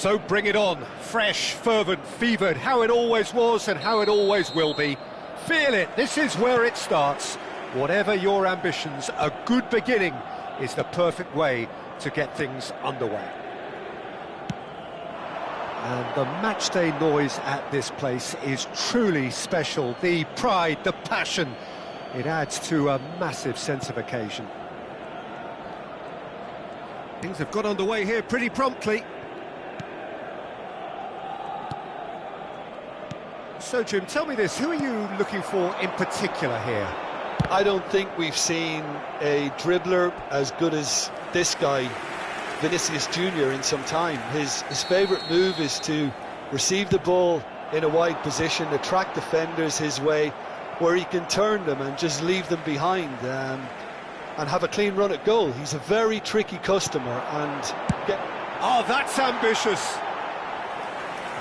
So bring it on. Fresh, fervent, fevered, how it always was and how it always will be. Feel it, this is where it starts. Whatever your ambitions, a good beginning is the perfect way to get things underway. And the matchday noise at this place is truly special. The pride, the passion, it adds to a massive sense of occasion. Things have got underway here pretty promptly. So, Jim, tell me this, who are you looking for in particular here? I don't think we've seen a dribbler as good as this guy, Vinicius Jr., in some time. His favourite move is to receive the ball in a wide position, attract defenders his way, where he can turn them and just leave them behind and have a clean run at goal. He's a very tricky customer and... Oh, that's ambitious!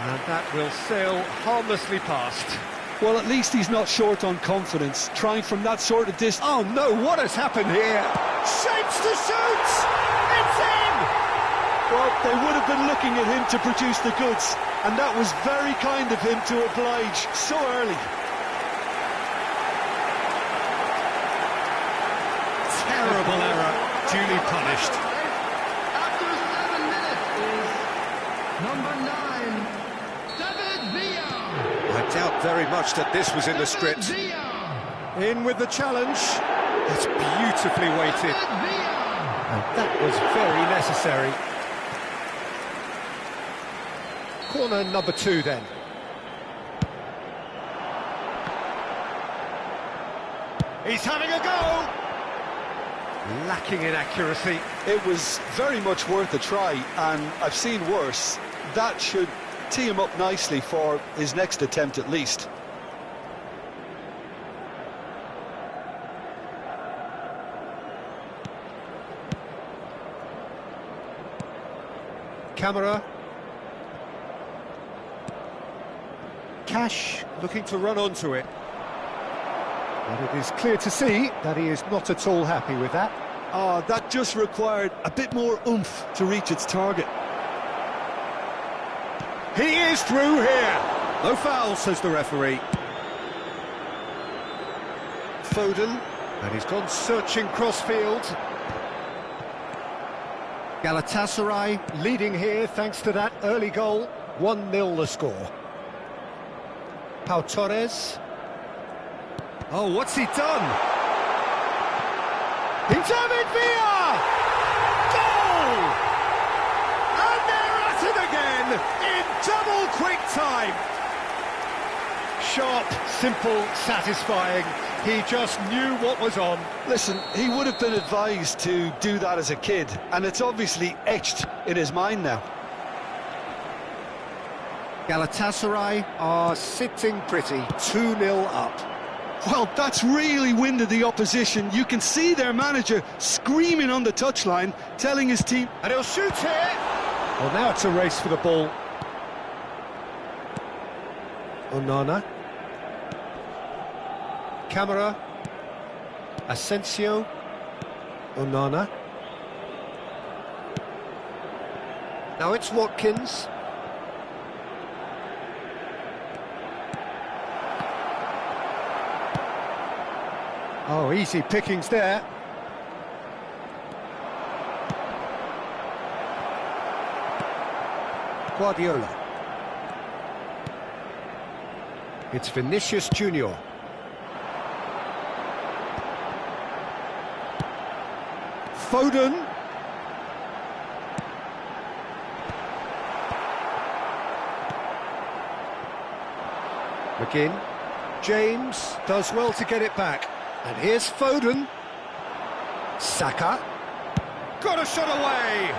And that will sail harmlessly past. Well, at least he's not short on confidence, trying from that sort of distance. Oh no, what has happened here? Shapes to shoot! It's in! Well, they would have been looking at him to produce the goods, and that was very kind of him to oblige so early. Terrible error, duly punished. After 7 minutes is number 9. I doubt very much that this was in the script. In with the challenge. It's beautifully weighted. And that was very necessary. Corner number 2 then. He's having a go! Lacking in accuracy. It was very much worth a try, and I've seen worse. That should tee him up nicely for his next attempt at least. Camera. Cash looking to run onto it. But it is clear to see that he is not at all happy with that. That just required a bit more oomph to reach its target. He is through here. No foul, says the referee. Foden, and he's gone searching crossfield. Galatasaray leading here thanks to that early goal. 1-0 the score. Pau Torres. Oh, what's he done? David Villa! Goal! And they're at it again in double quick time. Sharp, simple, satisfying. He just knew what was on. Listen, he would have been advised to do that as a kid, and it's obviously etched in his mind now. Galatasaray are sitting pretty, 2-0 up. Well, that's really winded the opposition. You can see their manager screaming on the touchline, telling his team... And he'll shoot here! Well, now it's a race for the ball. Onana. Camera. Asensio. Onana. Now it's Watkins. Oh, easy pickings there. Guardiola. It's Vinicius Jr. Foden. McGinn. James does well to get it back. And here's Foden. Saka. Got a shot away.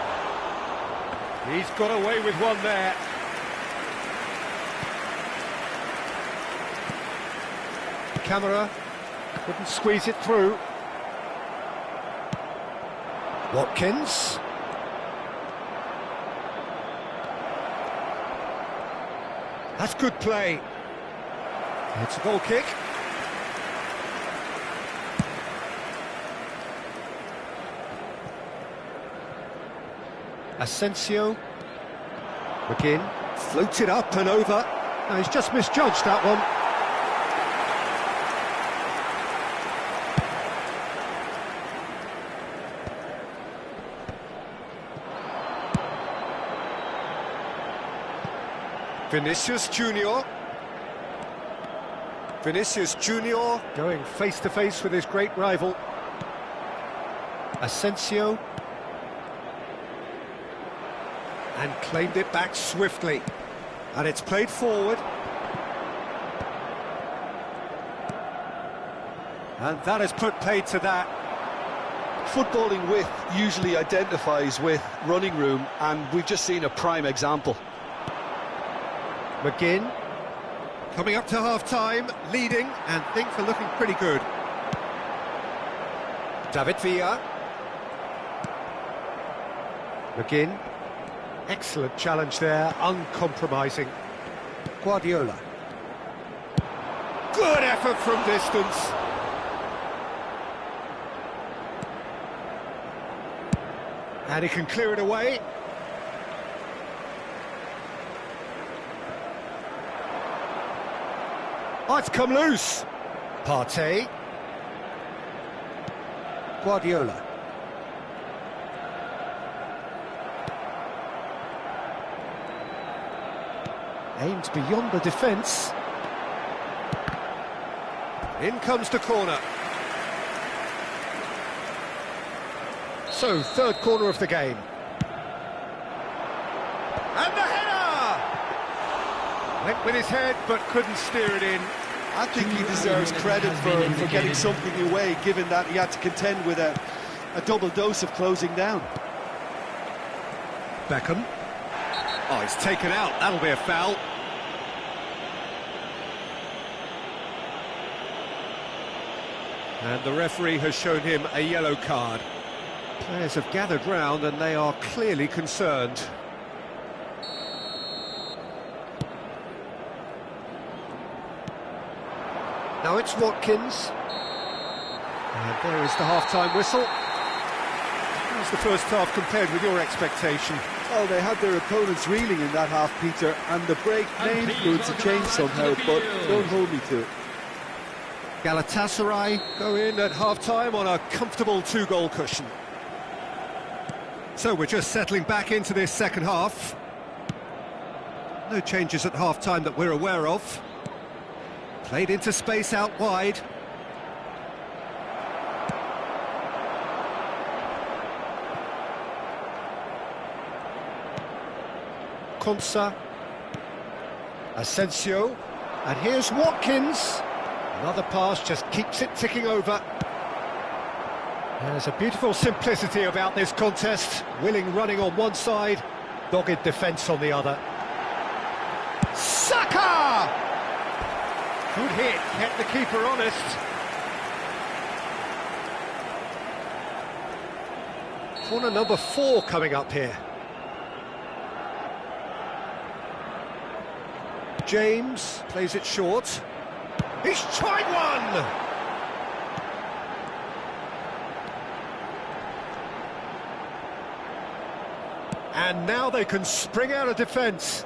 He's got away with one there. Camera. Couldn't squeeze it through. Watkins. That's good play. It's a goal kick. Asensio. McGinn, floated up and over. No, he's just misjudged that one. Vinicius Junior. Vinicius Junior going face-to-face with his great rival. Asensio. And claimed it back swiftly. And it's played forward. And that has put paid to that. Footballing width usually identifies with running room, and we've just seen a prime example. McGinn, coming up to half-time, leading, and things are looking pretty good. David Villa. McGinn, excellent challenge there, uncompromising. Guardiola. Good effort from distance. And he can clear it away. Oh, it's come loose. Partey. Guardiola. Aimed beyond the defence. In comes the corner. So, third corner of the game. And the header! Went with his head, but couldn't steer it in. I think he deserves credit for getting something away, given that he had to contend with a double dose of closing down. Beckham. Oh, he's taken out. That'll be a foul. And the referee has shown him a yellow card. Players have gathered round and they are clearly concerned. Now it's Watkins. And there is the half-time whistle. How's the first half compared with your expectation? Well, they had their opponents reeling in that half, Peter, and the break may influence a change somehow, but don't hold me to it. Galatasaray go in at half-time on a comfortable two-goal cushion. So we're just settling back into this second half. No changes at half-time that we're aware of. Played into space out wide. Konsa. Asensio. And here's Watkins. Another pass just keeps it ticking over. There's a beautiful simplicity about this contest. Willing running on one side, dogged defence on the other. Saka! Good hit, kept the keeper honest. Corner number 4 coming up here. James plays it short. He's tried one! And now they can spring out of defence.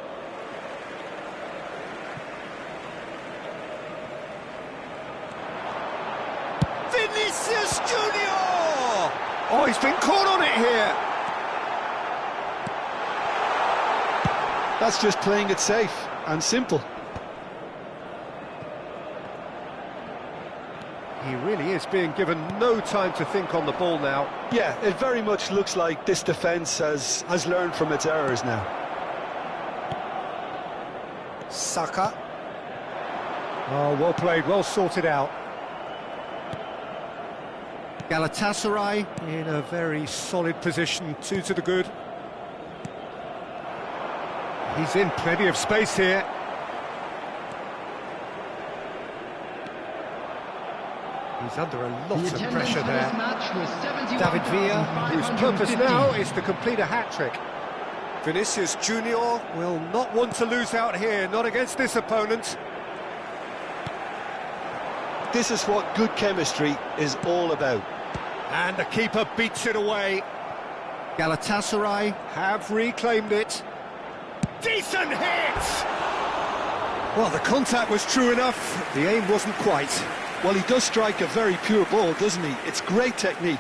Vinicius Junior! Oh, he's been caught on it here. That's just playing it safe and simple. He really is being given no time to think on the ball now. Yeah, it very much looks like this defence has learned from its errors now. Saka. Oh, well played, well sorted out. Galatasaray in a very solid position, 2 to the good. He's in plenty of space here. He's under a lot of pressure there. David Villa, whose purpose now is to complete a hat-trick. Vinicius Junior will not want to lose out here, not against this opponent. This is what good chemistry is all about. And the keeper beats it away. Galatasaray have reclaimed it. Decent hit! Well, the contact was true enough, the aim wasn't quite. Well, he does strike a very pure ball, doesn't he? It's great technique.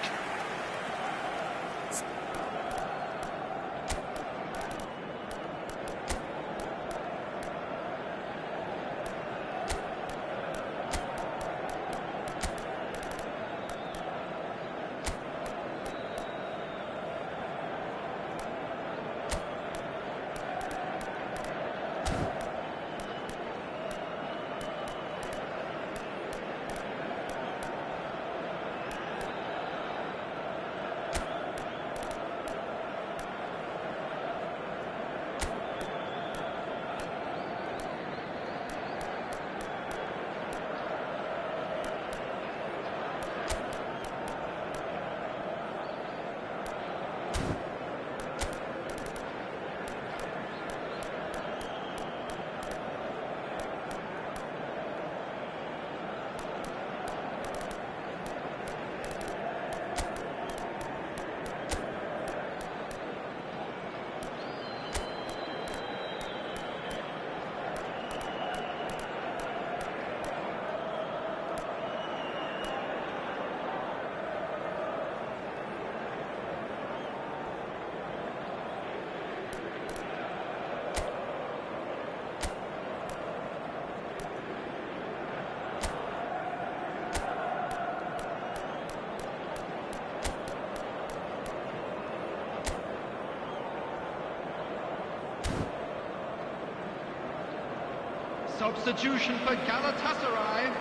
Substitution for Galatasaray.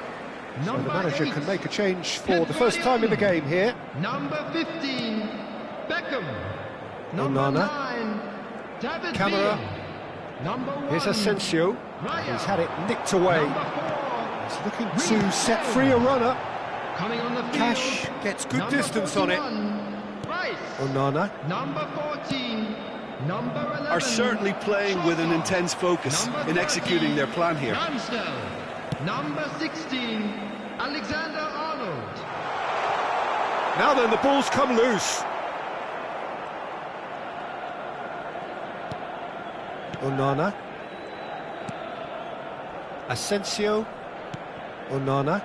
So the manager can make a change for the first time in the game here. Number 15, Beckham. Number Onana. 9, David Camera. Villa. Number 1, Here's Asensio. Raya. He's had it nicked away. Number 4, He's looking to set free a runner. coming on the field. Cash gets good Number distance on it. 41, Rice. Onana. Number 14, number 11. Are certainly playing with an intense focus Number in executing 13, their plan here. Ramsdale. Number 16, Alexander Arnold. Now then, the ball's come loose. Onana. Asensio. Onana.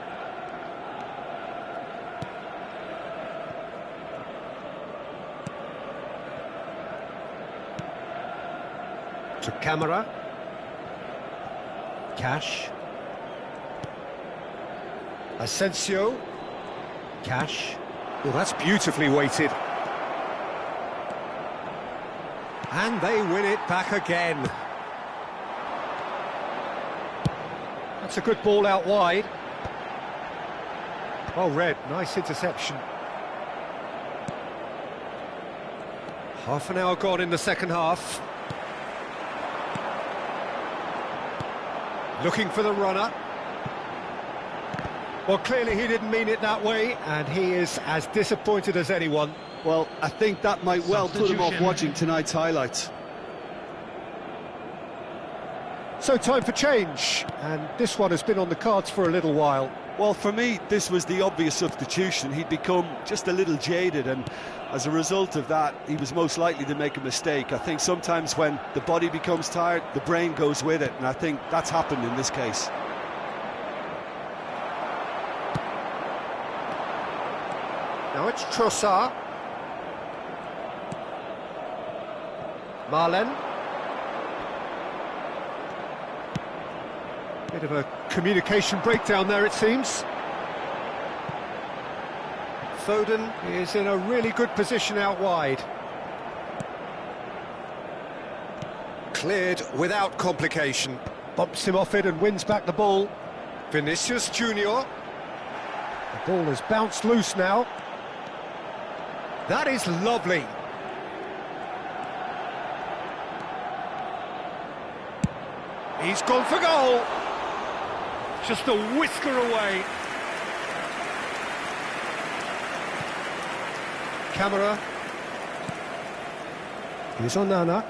To Camera. Cash. Asensio. Cash. Well, that's beautifully weighted. And they win it back again. That's a good ball out wide. Oh, Red, nice interception. Half an hour gone in the second half. Looking for the runner. Well, clearly he didn't mean it that way, and he is as disappointed as anyone. Well, I think that might well put him off Substitution. watching tonight's highlights. So time for change, and this one has been on the cards for a little while. Well, for me, this was the obvious substitution. He'd become just a little jaded, and as a result of that, he was most likely to make a mistake. I think sometimes when the body becomes tired, the brain goes with it, and I think that's happened in this case. Now it's Trossard. Marlen. Bit of a communication breakdown there, it seems. Foden is in a really good position out wide. Cleared without complication. Bumps him off it and wins back the ball. Vinicius Junior. The ball has bounced loose now. That is lovely. He's gone for goal. Just a whisker away. Camera. Here's Onana.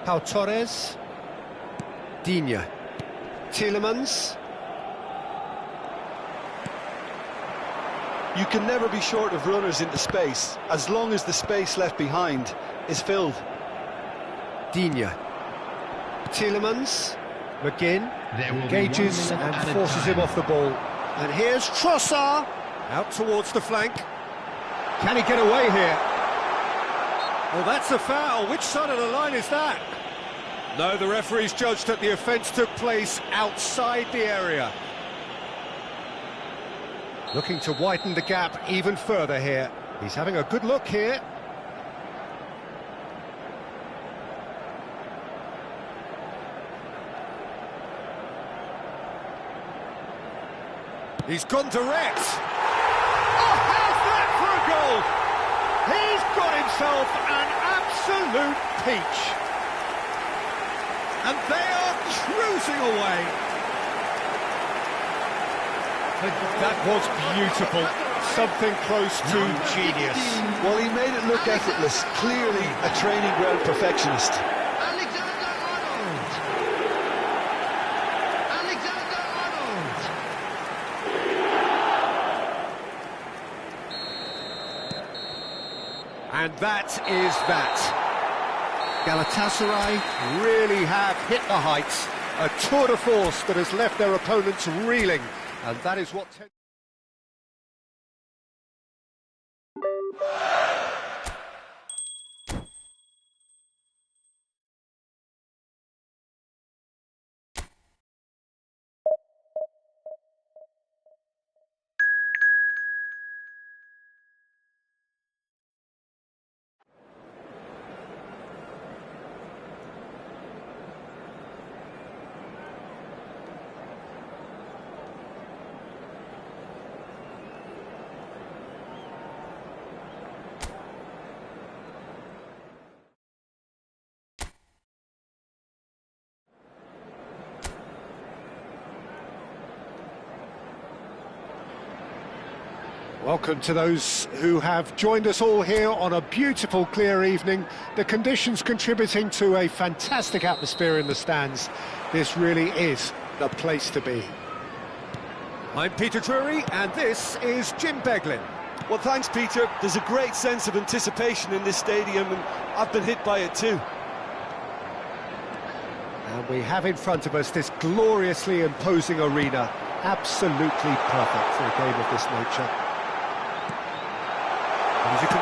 Pau Torres. Digne. Tielemans. You can never be short of runners into space, as long as the space left behind is filled. Digne. Tielemans, McGinn, There will be engages 1 minute and at a forces time. him off the ball. And here's Trossard, out towards the flank. Can he get away here? Oh, that's a foul. Which side of the line is that? No, the referee's judged that the offence took place outside the area. Looking to widen the gap even further here. He's having a good look here. He's gone direct. Oh, how's that for a goal? He's got himself an absolute peach. And they are cruising away. That was beautiful. Something close to genius. Well, he made it look effortless. Clearly a training ground perfectionist. Alexander Arnold. Alexander Arnold. And that is that. Galatasaray really have hit the heights. A tour de force that has left their opponents reeling. And that is what... Welcome to those who have joined us all here on a beautiful, clear evening. The conditions contributing to a fantastic atmosphere in the stands. This really is the place to be. I'm Peter Drury, and this is Jim Beglin. Well, thanks, Peter. There's a great sense of anticipation in this stadium, and I've been hit by it too. And we have in front of us this gloriously imposing arena. Absolutely perfect for a game of this nature. He's had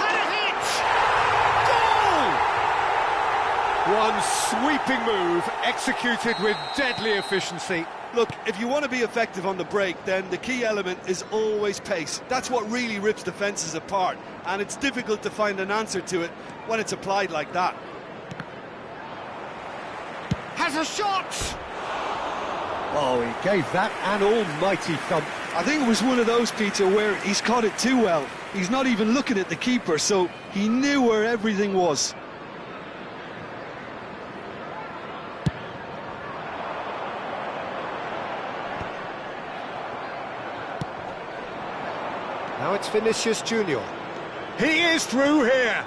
a hit! Goal! One sweeping move, executed with deadly efficiency. Look, if you want to be effective on the break, then the key element is always pace. That's what really rips defences apart, and it's difficult to find an answer to it when it's applied like that. Has a shot! Oh, he gave that an almighty thump. I think it was one of those, Peter, where he's caught it too well. He's not even looking at the keeper, so he knew where everything was. Now it's Vinicius Junior. He is through here!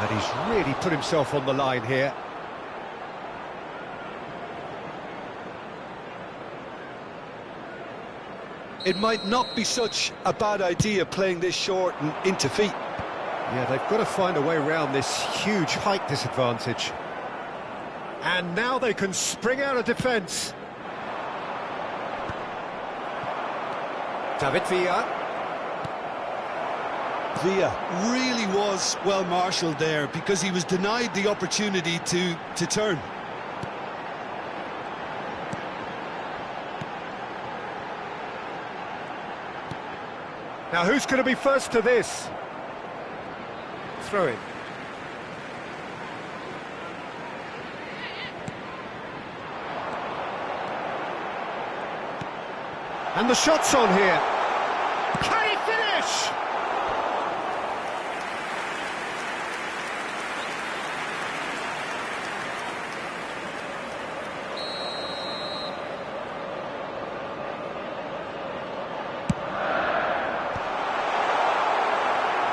And he's really put himself on the line here. It might not be such a bad idea playing this short and into feet. Yeah, they've got to find a way around this huge height disadvantage. And now they can spring out of defence. David Villa. Villa really was well marshalled there because he was denied the opportunity to turn. Now who's going to be first to this? Throw in. And the shot's on here. Can he finish?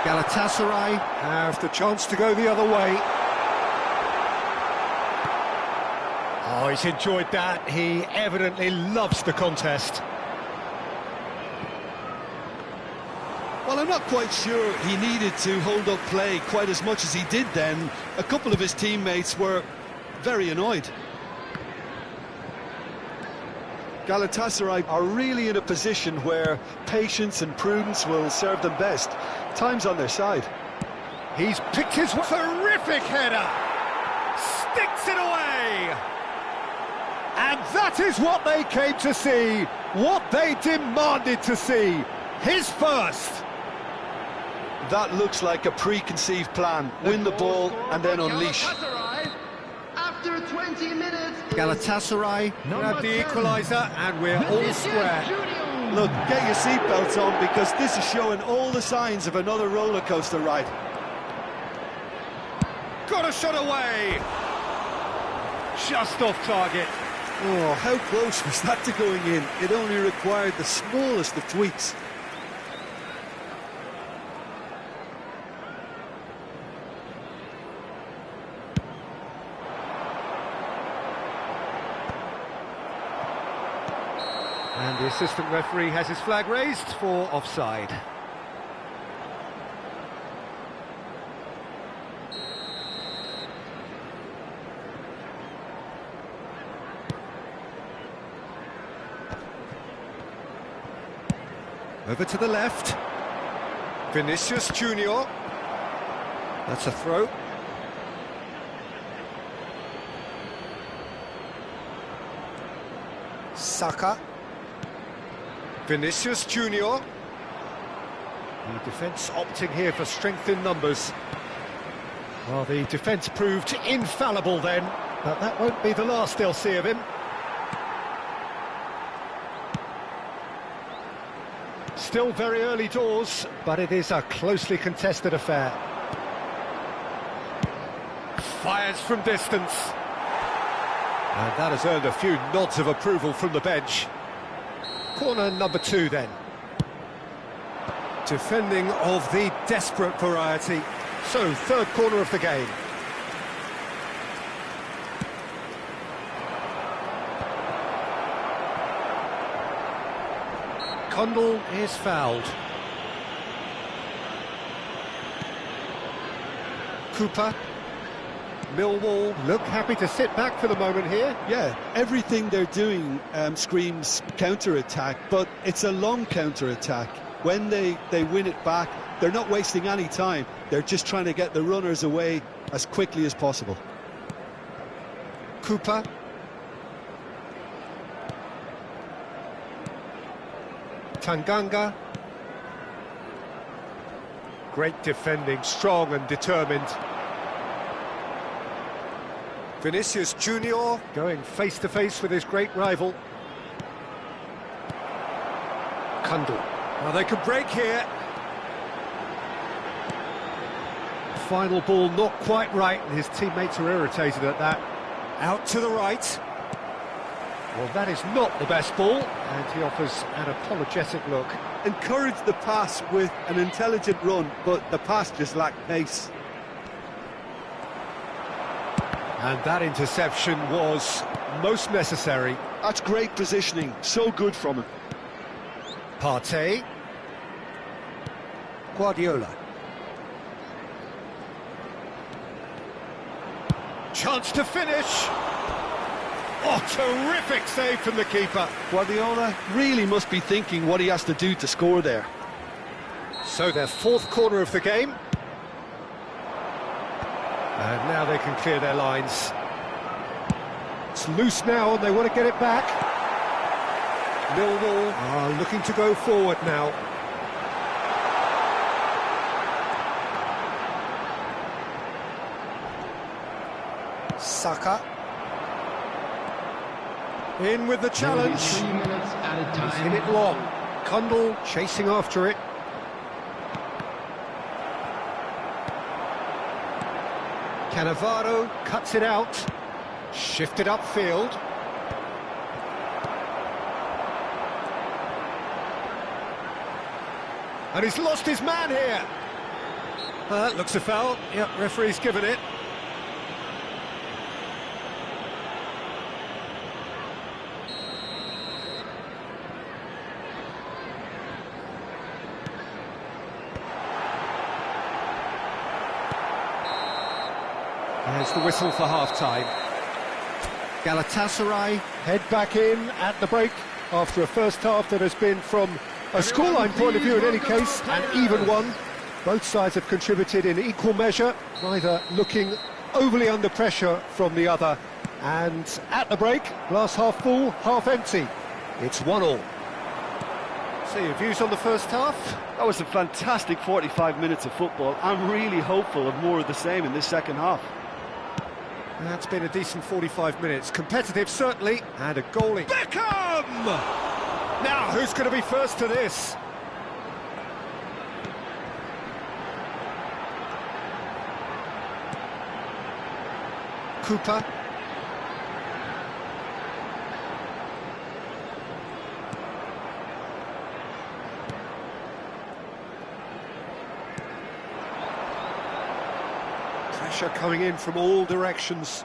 Galatasaray have the chance to go the other way. Oh, he's enjoyed that. He evidently loves the contest. Well, I'm not quite sure he needed to hold up play quite as much as he did then. A couple of his teammates were very annoyed. Galatasaray are really in a position where patience and prudence will serve them best. Time's on their side. He's picked his terrific header. Sticks it away. And that is what they came to see. What they demanded to see. His first. That looks like a preconceived plan. Win the ball and then unleash. After 20 minutes. Galatasaray grab the equaliser and we're all square. Look, get your seatbelts on because this is showing all the signs of another roller coaster ride. Got a shot away. Just off target. Oh, how close was that to going in? It only required the smallest of tweaks. And the assistant referee has his flag raised for offside. Over to the left. Vinicius Junior. That's a throw. Saka. Vinicius Junior. The defence opting here for strength in numbers. Well, the defence proved infallible then, but that won't be the last they'll see of him. Still very early doors, but it is a closely contested affair. Fires from distance. And that has earned a few nods of approval from the bench. Corner number 2 then. Defending of the desperate variety. So, third corner of the game. Kundl is fouled. Cooper. Millwall look happy to sit back for the moment here. Yeah, everything they're doing screams counter-attack, but it's a long counter-attack. When they win it back, they're not wasting any time. They're just trying to get the runners away as quickly as possible. Cooper. Tanganga. Great defending, strong and determined. Vinicius Junior going face-to-face with his great rival. Kundl. Well, they could break here. Final ball not quite right, and his teammates are irritated at that. Out to the right. Well, that is not the best ball, and he offers an apologetic look. Encourage the pass with an intelligent run, but the pass just lacked pace. And that interception was most necessary. That's great positioning, so good from him. Partey. Guardiola. Chance to finish. Oh, terrific save from the keeper. Guardiola really must be thinking what he has to do to score there. So their fourth corner of the game. And now they can clear their lines. It's loose now and they want to get it back. Millwall are looking to go forward now. Saka. In with the challenge. 3 minutes at a He's time. in it long. Kundl chasing after it. Cannavaro cuts it out. Shifted upfield. And he's lost his man here. That looks a foul. Yep, referee's given it. There's the whistle for half-time. Galatasaray head back in at the break after a first half that has been, from a scoreline point of view in any case, an even one. Both sides have contributed in equal measure, neither looking overly under pressure from the other. And at the break, glass half full, half empty. It's 1-1. So your views on the first half? That was a fantastic 45 minutes of football. I'm really hopeful of more of the same in this second half. That's been a decent 45 minutes. Competitive, certainly, and a goalie. Beckham! Now, who's going to be first to this? Cooper. Pressure coming in from all directions.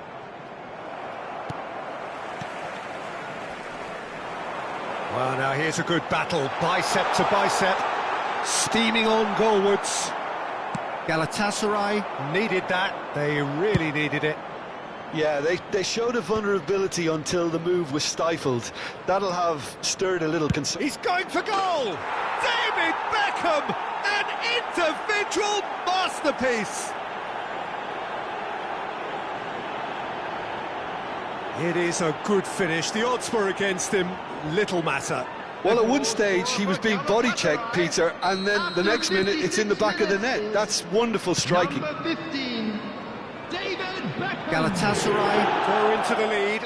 Well, now here's a good battle, bicep to bicep, steaming on goalwards. Galatasaray needed that, they really needed it. Yeah, they showed a vulnerability until the move was stifled. That'll have stirred a little concern. He's going for goal! David Beckham! An individual masterpiece! It is a good finish. The odds were against him, little matter. Well, at one stage he was being body-checked, Peter, and then the next minute it's in the back of the net. That's wonderful striking. Number 15, David Beckham. Galatasaray draw into the lead.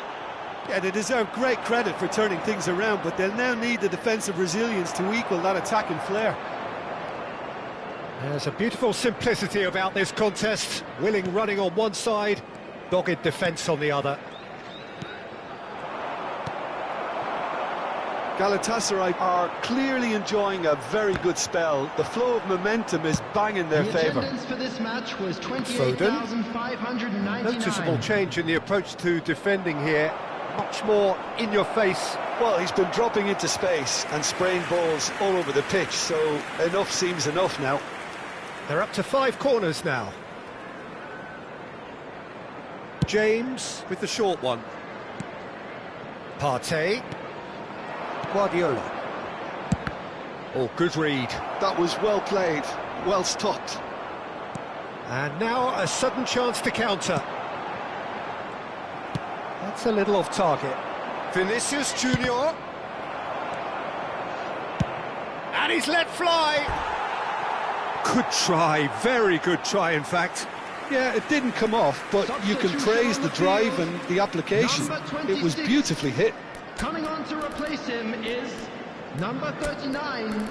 Yeah, they deserve great credit for turning things around, but they'll now need the defensive resilience to equal that attacking flair. There's a beautiful simplicity about this contest. Willing running on one side, dogged defence on the other. Galatasaray are clearly enjoying a very good spell. The flow of momentum is bang in their favour. The attendance for this match was 28,599. Noticeable change in the approach to defending here. Much more in your face. Well, he's been dropping into space and spraying balls all over the pitch, so enough seems enough now. They're up to 5 corners now. James with the short one. Partey. Guardiola. Oh, good read. That was well played, well stopped. And now a sudden chance to counter. That's a little off target. Vinicius Junior. And he's let fly. Good try, very good try in fact. Yeah, it didn't come off, but you can praise the drive and the application. It was beautifully hit. Coming on to replace him is number 39.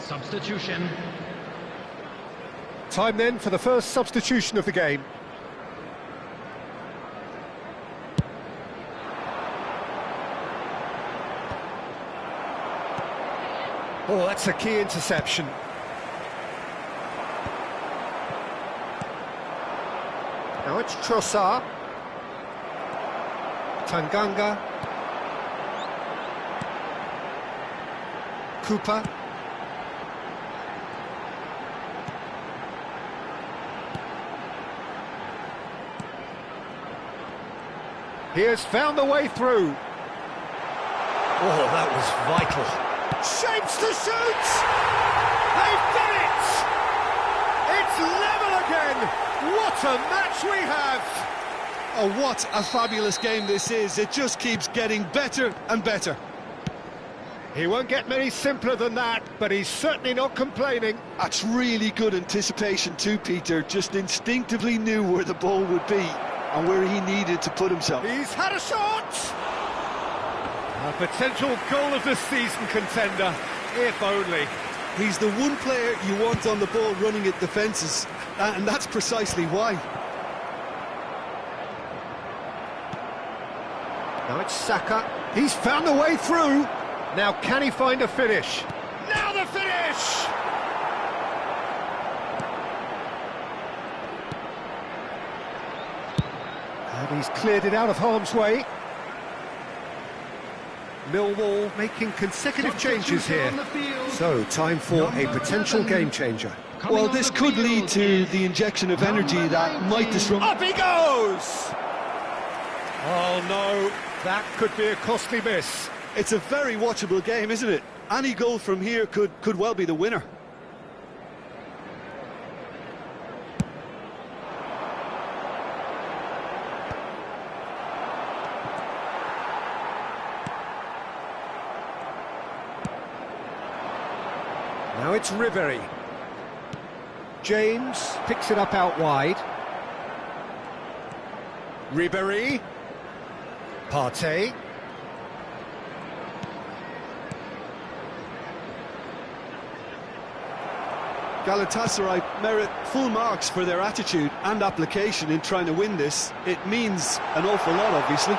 Substitution. Time then for the first substitution of the game. Oh, that's a key interception. Now it's Trossard. Tanganga. Cooper. He has found the way through. Oh, that was vital. Shapes to shoot! They've done it! It's level again! What a match we have! Oh, what a fabulous game this is. It just keeps getting better and better. He won't get many simpler than that, but he's certainly not complaining. That's really good anticipation too, Peter. Just instinctively knew where the ball would be and where he needed to put himself. He's had a shot! A potential goal of the season contender, if only. He's the one player you want on the ball running at defences, and that's precisely why. Now it's Saka. He's found a way through. Now can he find a finish? Now the finish! And he's cleared it out of harm's way. Millwall making consecutive changes here. So, time for a potential game changer. Well, this could lead to the injection of energy that might disrupt... Up he goes! Oh no, that could be a costly miss. It's a very watchable game, isn't it? Any goal from here could well be the winner. Now it's Ribery. James picks it up out wide. Ribery. Partey. Galatasaray merit full marks for their attitude and application in trying to win this. It means an awful lot, obviously.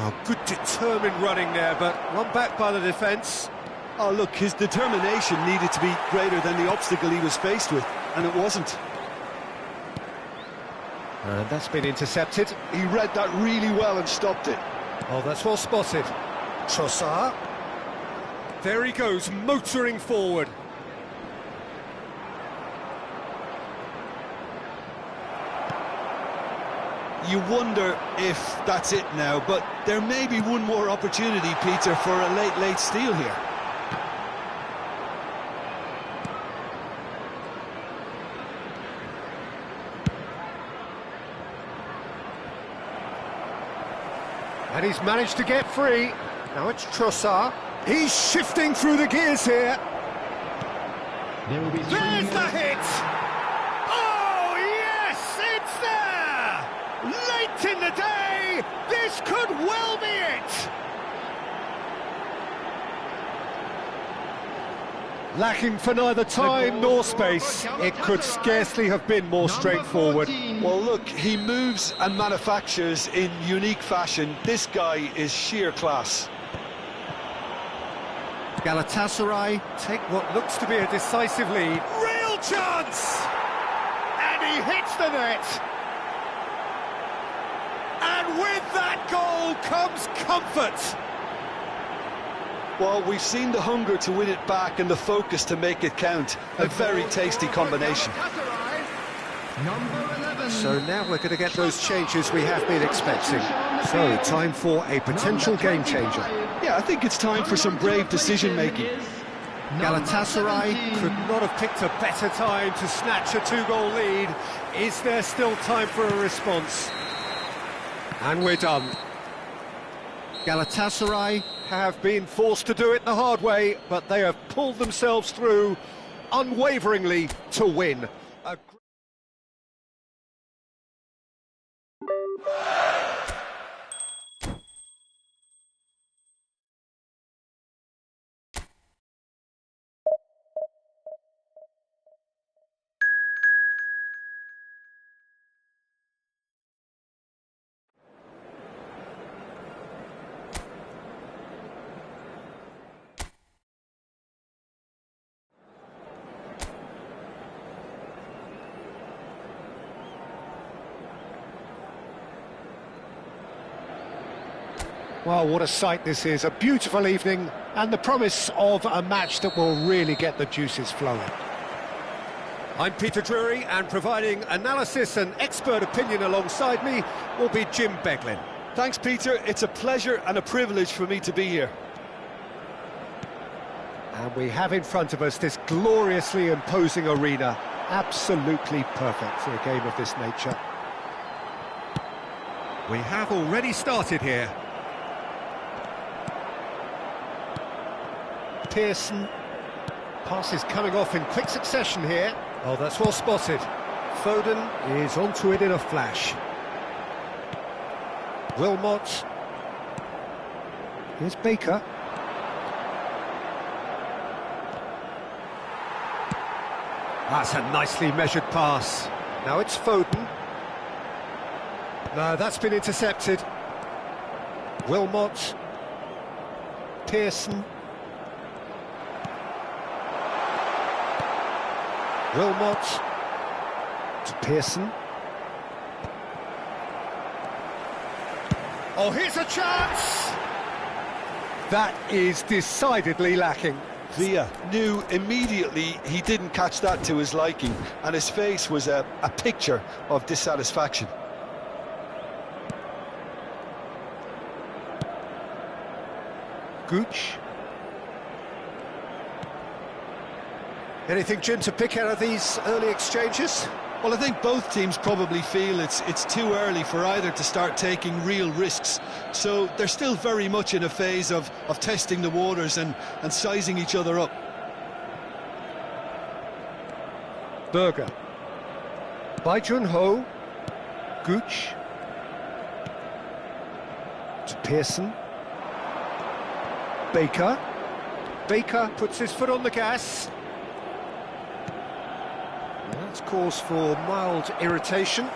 Oh, good determined running there, but one back by the defence. Oh, look, his determination needed to be greater than the obstacle he was faced with, and it wasn't. And that's been intercepted. He read that really well and stopped it. Oh, that's well spotted. Trossard. There he goes, motoring forward. You wonder if that's it now, but there may be one more opportunity, Peter, for a late steal here. And he's managed to get free. Now it's Trossard. He's shifting through the gears here. There will be There's the hit! Oh, yes, it's there! Late in the day, this could well be it! Lacking for neither time nor space, it could scarcely have been more straightforward. Well, look, he moves and manufactures in unique fashion. This guy is sheer class. Galatasaray take what looks to be a decisive lead. Real chance! And he hits the net! And with that goal comes comfort! Well, we've seen the hunger to win it back and the focus to make it count. A very tasty combination. So now we're going to get those changes we have been expecting. So, time for a potential game changer. Yeah, I think it's time for some brave decision-making. Galatasaray could not have picked a better time to snatch a two-goal lead. Is there still time for a response? And we're done. Galatasaray have been forced to do it the hard way, but they have pulled themselves through unwaveringly to win. Well, what a sight this is, a beautiful evening and the promise of a match that will really get the juices flowing. I'm Peter Drury, and providing analysis and expert opinion alongside me will be Jim Beglin. Thanks, Peter. It's a pleasure and a privilege for me to be here. And we have in front of us this gloriously imposing arena. Absolutely perfect for a game of this nature. We have already started here. Pearson. Pass is coming off in quick succession here. Oh, that's well spotted. Foden is onto it in a flash. Wilmot. Here's Baker. That's a nicely measured pass. Now it's Foden. No, that's been intercepted. Wilmot. Pearson. Wilmot. To Pearson. Oh, here's a chance! That is decidedly lacking. Villa knew immediately he didn't catch that to his liking, and his face was a picture of dissatisfaction. Gooch. Anything, Jim, to pick out of these early exchanges? Well, I think both teams probably feel it's too early for either to start taking real risks. So they're still very much in a phase of testing the waters and sizing each other up. Berger. Bai Jun-ho. Gooch. To Pearson. Baker. Baker puts his foot on the gas. That's cause for mild irritation.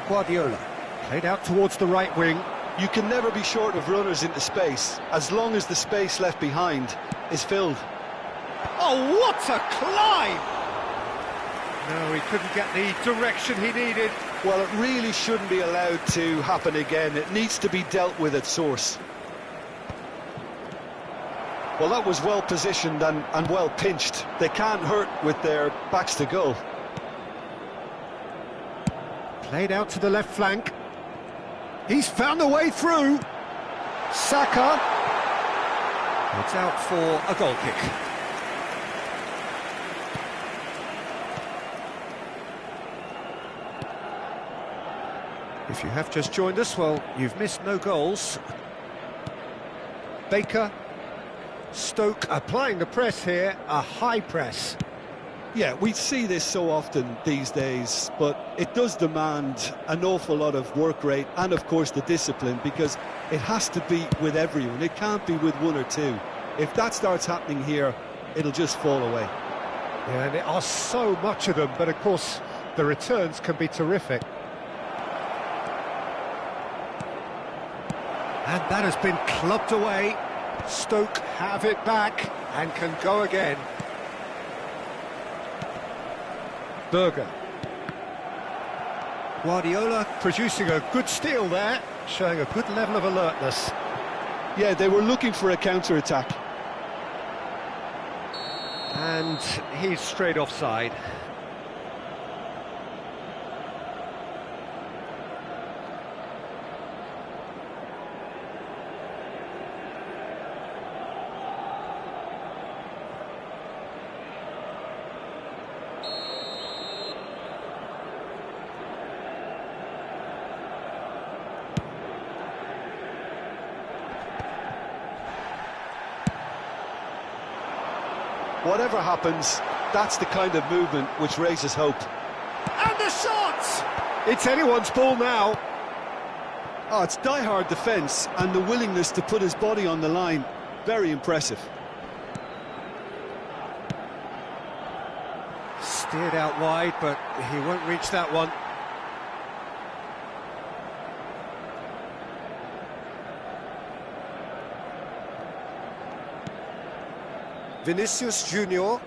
Guardiola, played out towards the right wing. You can never be short of runners into space, as long as the space left behind is filled. Oh, what a climb! No, he couldn't get the direction he needed. Well, it really shouldn't be allowed to happen again. It needs to be dealt with at source. Well, that was well positioned and well pinched. They can't hurt with their backs to goal. Played out to the left flank. He's found a way through. Saka. It's out for a goal kick. If you have just joined us, well, you've missed no goals. Baker. Stoke applying the press here, a high press. Yeah, we see this so often these days, but it does demand an awful lot of work rate and, of course, the discipline, because it has to be with everyone. It can't be with one or two. If that starts happening here, it'll just fall away. Yeah, and there are so much of them, but of course, the returns can be terrific. And that has been clubbed away. Stoke have it back and can go again. Berger. Guardiola producing a good steal there, showing a good level of alertness. Yeah, they were looking for a counter-attack. And he's straight offside. Whatever happens, that's the kind of movement which raises hope. And the shot! It's anyone's ball now. Oh, it's die-hard defence and the willingness to put his body on the line. Very impressive. Steered out wide, but he won't reach that one. Vinicius Junior.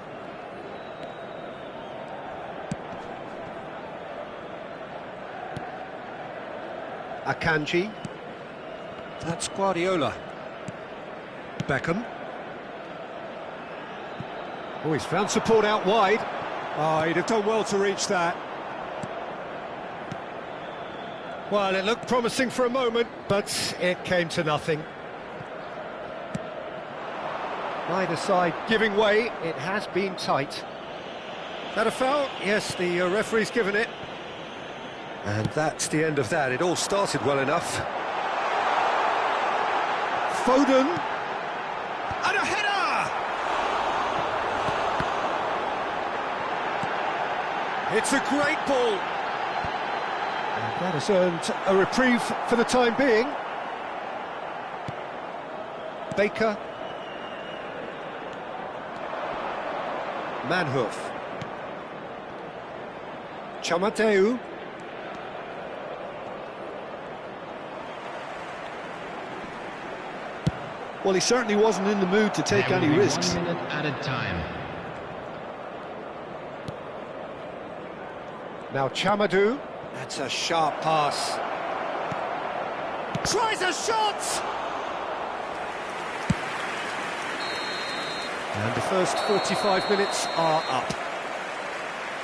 Akanji. That's Guardiola. Beckham. Oh, he's found support out wide. Oh, he'd have done well to reach that. Well, it looked promising for a moment, but it came to nothing. Neither side giving way. It has been tight. Is that a foul? Yes, the referee's given it. And that's the end of that. It all started well enough. Foden. And a header! It's a great ball. And that has earned a reprieve for the time being. Baker. Manhoof. Chamateu. Well, he certainly wasn't in the mood to take any risks. 1 minute at a time. Now Chamadou. That's a sharp pass. Tries a shot! And the first 45 minutes are up.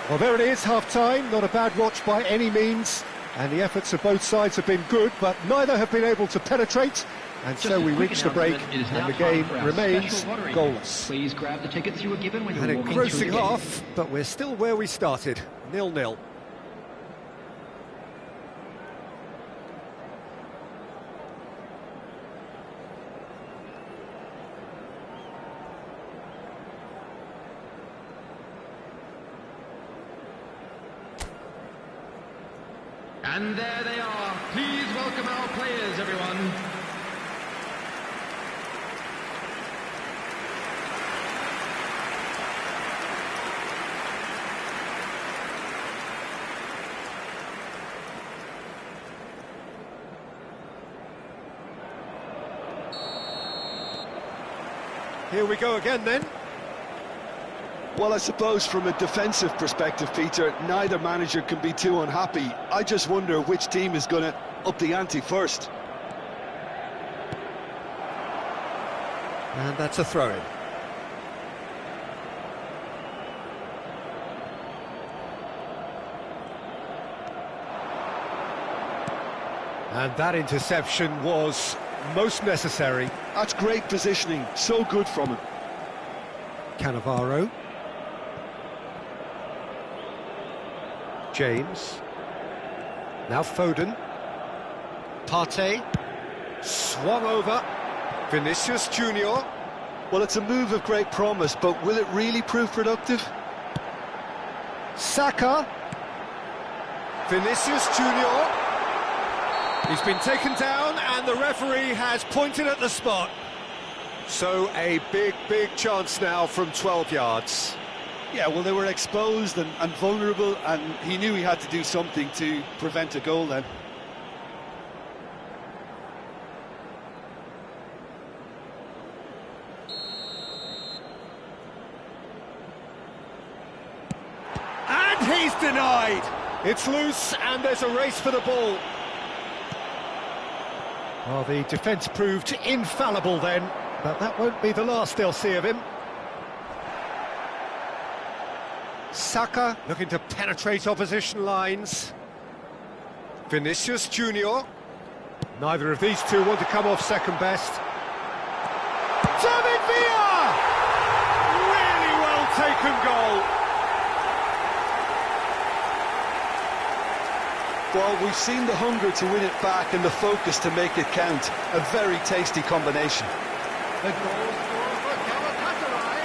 Well, there it is, half-time. Not a bad watch by any means. And the efforts of both sides have been good, but neither have been able to penetrate. And so we reach the break, and the game remains goalless. Please grab the tickets you were given when you An were walking through engrossing the gate. half, but we're still where we started, 0-0. And there they are. Please welcome our players, everyone. Here we go again then. Well, I suppose from a defensive perspective, Peter, neither manager can be too unhappy. I just wonder which team is going to up the ante first. And that's a throw-in. And that interception was most necessary. That's great positioning, so good from him. Cannavaro. James. Now Foden. Partey. Swung over. Vinicius Junior. Well, it's a move of great promise, but will it really prove productive? Saka. Vinicius Junior. He's been taken down and the referee has pointed at the spot. So a big chance now from 12 yards. Yeah, well, they were exposed and vulnerable, and he knew he had to do something to prevent a goal then. And he's denied. It's loose and there's a race for the ball. Well, the defence proved infallible then, but that won't be the last they'll see of him. Saka looking to penetrate opposition lines. Vinicius Junior. Neither of these two want to come off second best. David Villa! Really well taken goal. Well, we've seen the hunger to win it back and the focus to make it count. A very tasty combination. The goal scorer for Galatasaray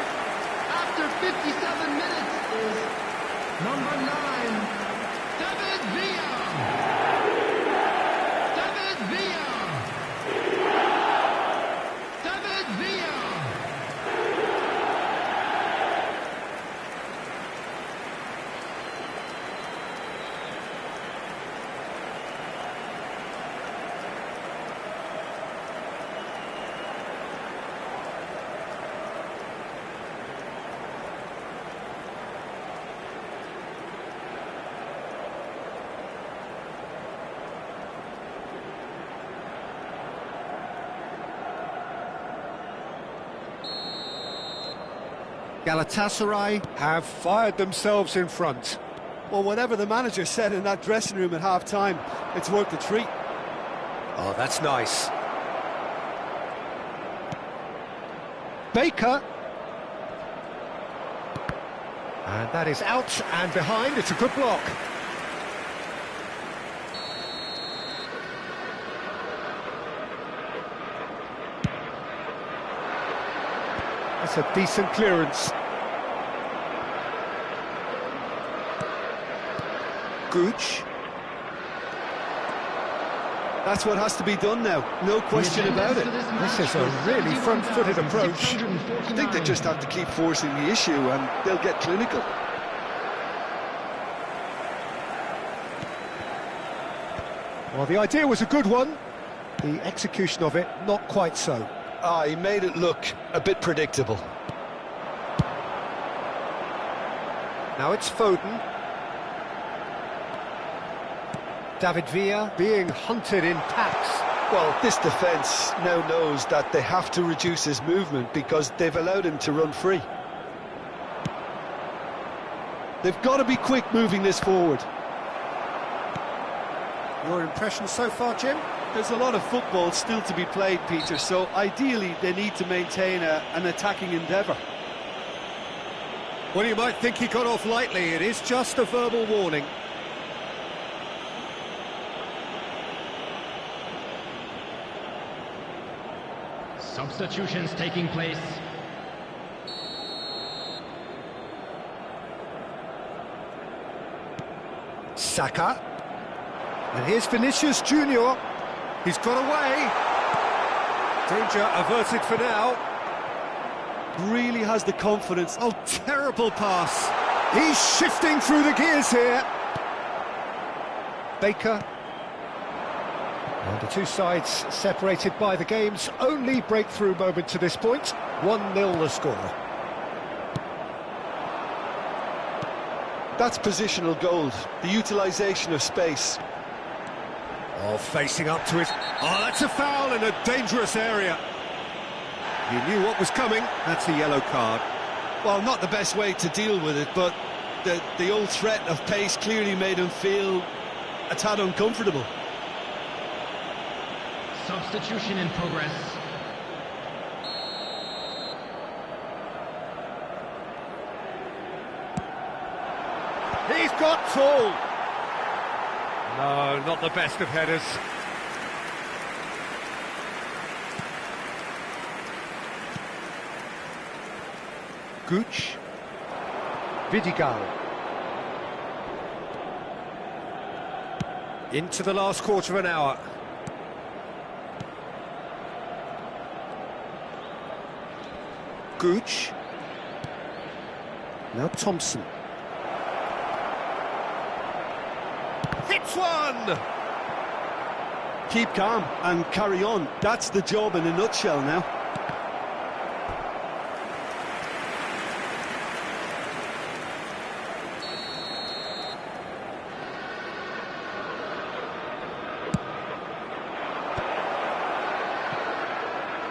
after 57 minutes is number 9, David Villa. David Villa. David Villa. Galatasaray have fired themselves in front. Well, whatever the manager said in that dressing room at half-time, it's worth the treat. Oh, that's nice. Baker. And that is out and behind. It's a good block. That's a decent clearance. Gooch. That's what has to be done now, no question about it. This is a really front-footed approach. I think they just have to keep forcing the issue and they'll get clinical. Well, the idea was a good one. The execution of it, not quite so. He made it look a bit predictable. Now it's Foden. David Villa being hunted in packs. Well, this defence now knows that they have to reduce his movement because they've allowed him to run free. They've got to be quick moving this forward. Your impression so far, Jim? There's a lot of football still to be played, Peter, so ideally they need to maintain an attacking endeavour. Well, you might think he got off lightly. It is just a verbal warning. Substitutions taking place. Saka. And here's Vinicius Junior. He's got away. Danger averted for now. Really has the confidence. Oh, terrible pass. He's shifting through the gears here. Baker. And the two sides separated by the game's only breakthrough moment to this point. 1-0 the score. That's positional gold, the utilisation of space. Oh, facing up to it. Oh, that's a foul in a dangerous area. You knew what was coming. That's a yellow card. Well, not the best way to deal with it, but the old threat of pace clearly made him feel a tad uncomfortable. Substitution in progress. He's got tall. No, not the best of headers. Gooch. Vidigal. Into the last quarter of an hour. Gooch. Now Thompson. Hits one! Keep calm and carry on. That's the job in a nutshell now.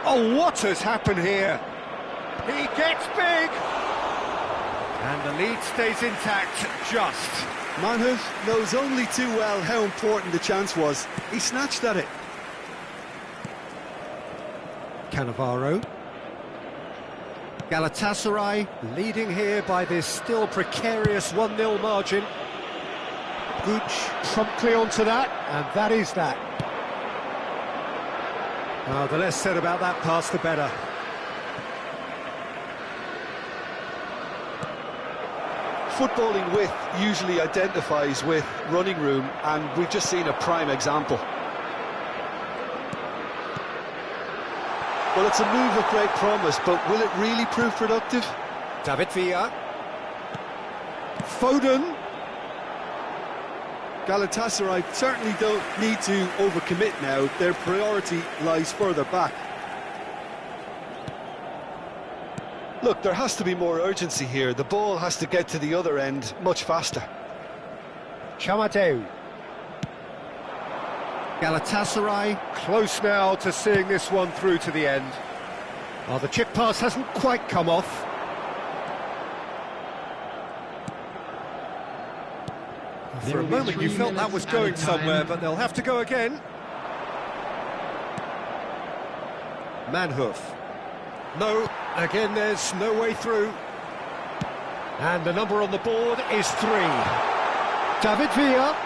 Oh, what has happened here? He gets big! And the lead stays intact, just. Manhoef knows only too well how important the chance was. He snatched at it. Cannavaro. Galatasaray leading here by this still precarious 1-0 margin. Gooch promptly onto that, and that is that. Oh, the less said about that pass, the better. Footballing width usually identifies with running room, and we've just seen a prime example. Well, it's a move of great promise, but will it really prove productive? David Villa. Foden. Galatasaray certainly don't need to overcommit now. Their priority lies further back. Look, there has to be more urgency here. The ball has to get to the other end much faster. Chamadeu. Galatasaray close now to seeing this one through to the end. Oh, the chip pass hasn't quite come off. For a moment you felt that was going somewhere, but they'll have to go again. Manhoof. No, again there's no way through. And the number on the board is 3. David Villa.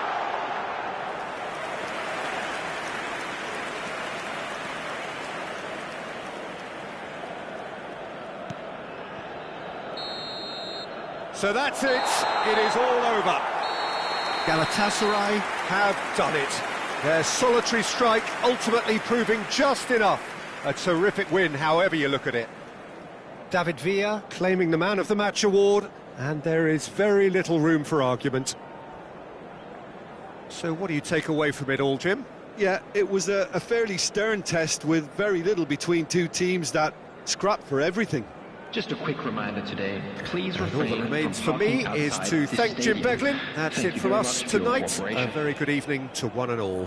So that's it. It is all over. Galatasaray have done it. Their solitary strike ultimately proving just enough. A terrific win, however you look at it. David Villa claiming the Man of the Match award, and there is very little room for argument. So what do you take away from it all, Jim? Yeah, it was a fairly stern test with very little between two teams that scrapped for everything. Just a quick reminder today, please And all refrain that remains from for me talking is outside to this thank Jim stadium. Beglin. That's Thank it you from very us much for your tonight. A cooperation. very good evening to one and all.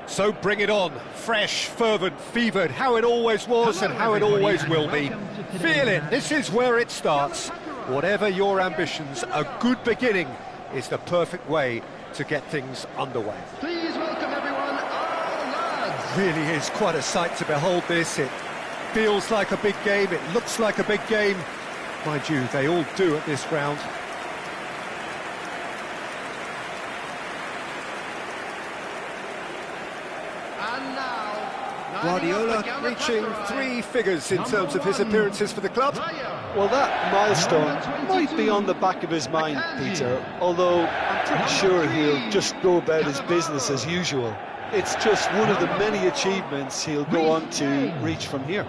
So bring it on, fresh, fervent, fevered, how it always was and how it always will be. Feel it, this is where it starts. Whatever your ambitions, a good beginning is the perfect way to get things underway. Please welcome everyone, our lads. Really is quite a sight to behold this. It feels like a big game, it looks like a big game. Mind you, they all do at this round. And now, Guardiola reaching 3 figures in terms of his appearances for the club. Well, that milestone might be on the back of his mind, Peter, although I'm pretty sure he'll just go about his business as usual. It's just one of the many achievements he'll go on to reach from here.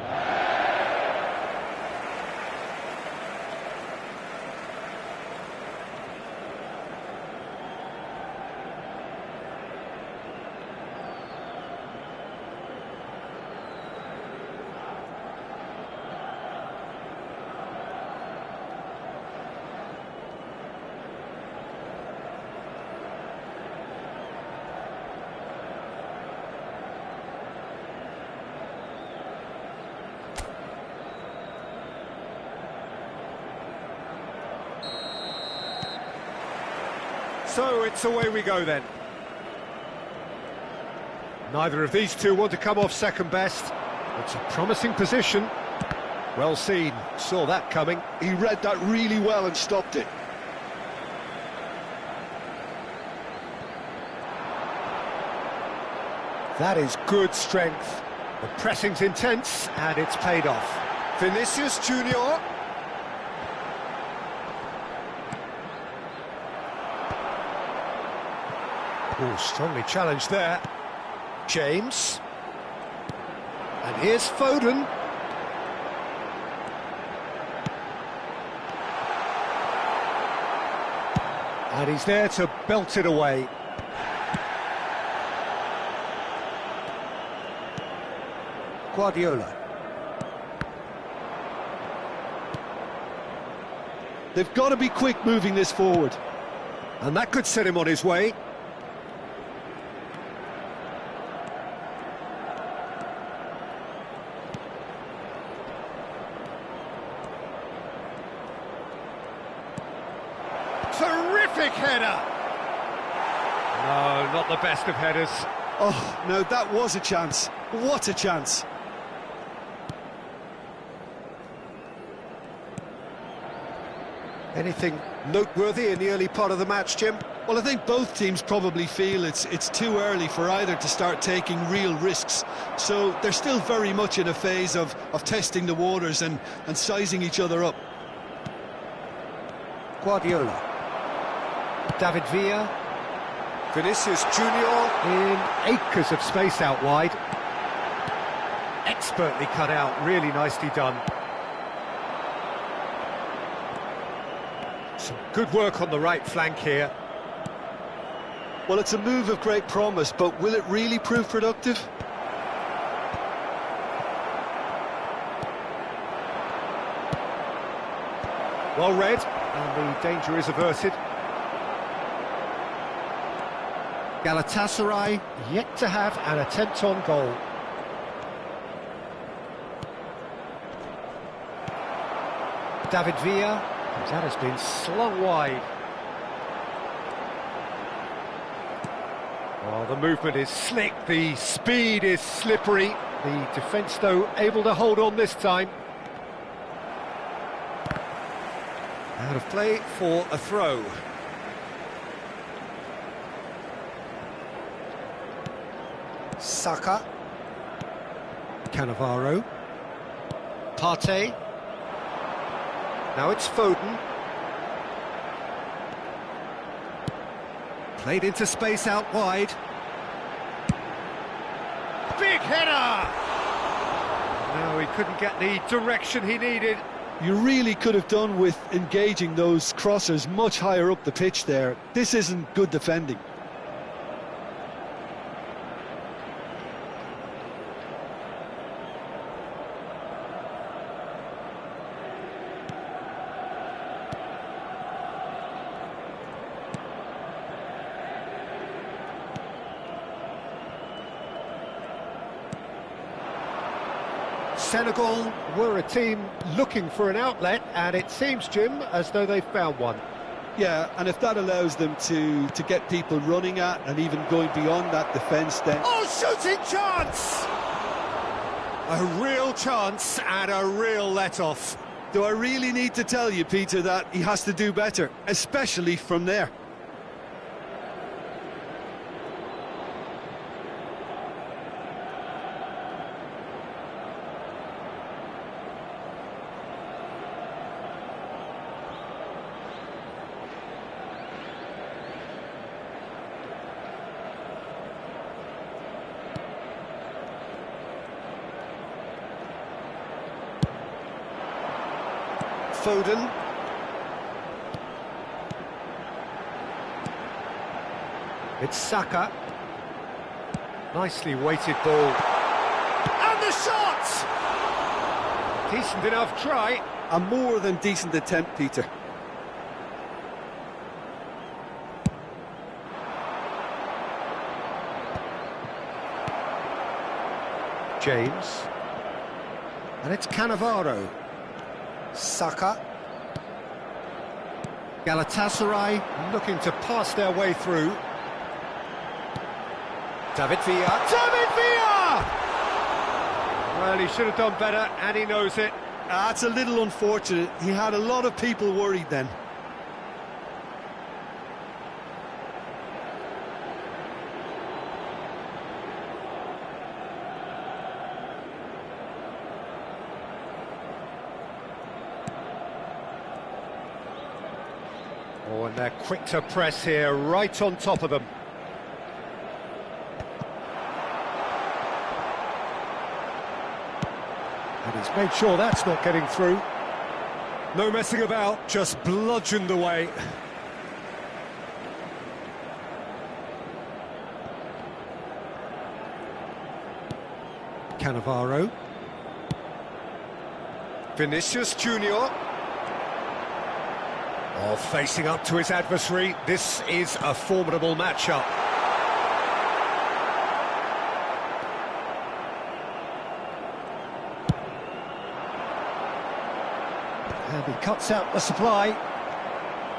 So it's away we go then. Neither of these two want to come off second best. It's a promising position. Well seen, saw that coming. He read that really well and stopped it. That is good strength. The pressing's intense and it's paid off. Vinicius Junior. Oh, strongly challenged there. James. And here's Foden. And he's there to belt it away. Guardiola. They've got to be quick moving this forward. And that could set him on his way. Terrific header! No, not the best of headers. Oh, no, that was a chance. What a chance. Anything noteworthy in the early part of the match, Jim? Well, I think both teams probably feel it's too early for either to start taking real risks. So they're still very much in a phase of testing the waters and sizing each other up. Guardiola. David Villa. Vinicius Junior in acres of space out wide. Expertly cut out, really nicely done. Some good work on the right flank here. Well, it's a move of great promise, but will it really prove productive? Well read, and the danger is averted. Galatasaray yet to have an attempt on goal. David Villa, that has been slung wide. Well, the movement is slick, the speed is slippery. The defence, though, able to hold on this time. Out of play for a throw. Saka. Cannavaro. Partey. Now it's Foden. Played into space out wide. Big header! No, he couldn't get the direction he needed. You really could have done with engaging those crossers much higher up the pitch there. This isn't good defending. Senegal were a team looking for an outlet, and it seems, Jim, as though they've found one. Yeah, and if that allows them to get people running at and even going beyond that defence, then... Oh, shooting chance! A real chance and a real let-off. Do I really need to tell you, Peter, that he has to do better, especially from there? Foden. It's Saka. Nicely weighted ball. And the shot! Decent enough try. A more than decent attempt, Peter. James. And it's Cannavaro. Saka. Galatasaray looking to pass their way through. David Villa. David Villa! Well, he should have done better, and he knows it. That's a little unfortunate. He had a lot of people worried then. Oh, and they're quick to press here, right on top of them. And he's made sure that's not getting through. No messing about, just bludgeoned away. Cannavaro. Vinicius Junior. Oh, facing up to his adversary, this is a formidable matchup. And he cuts out the supply,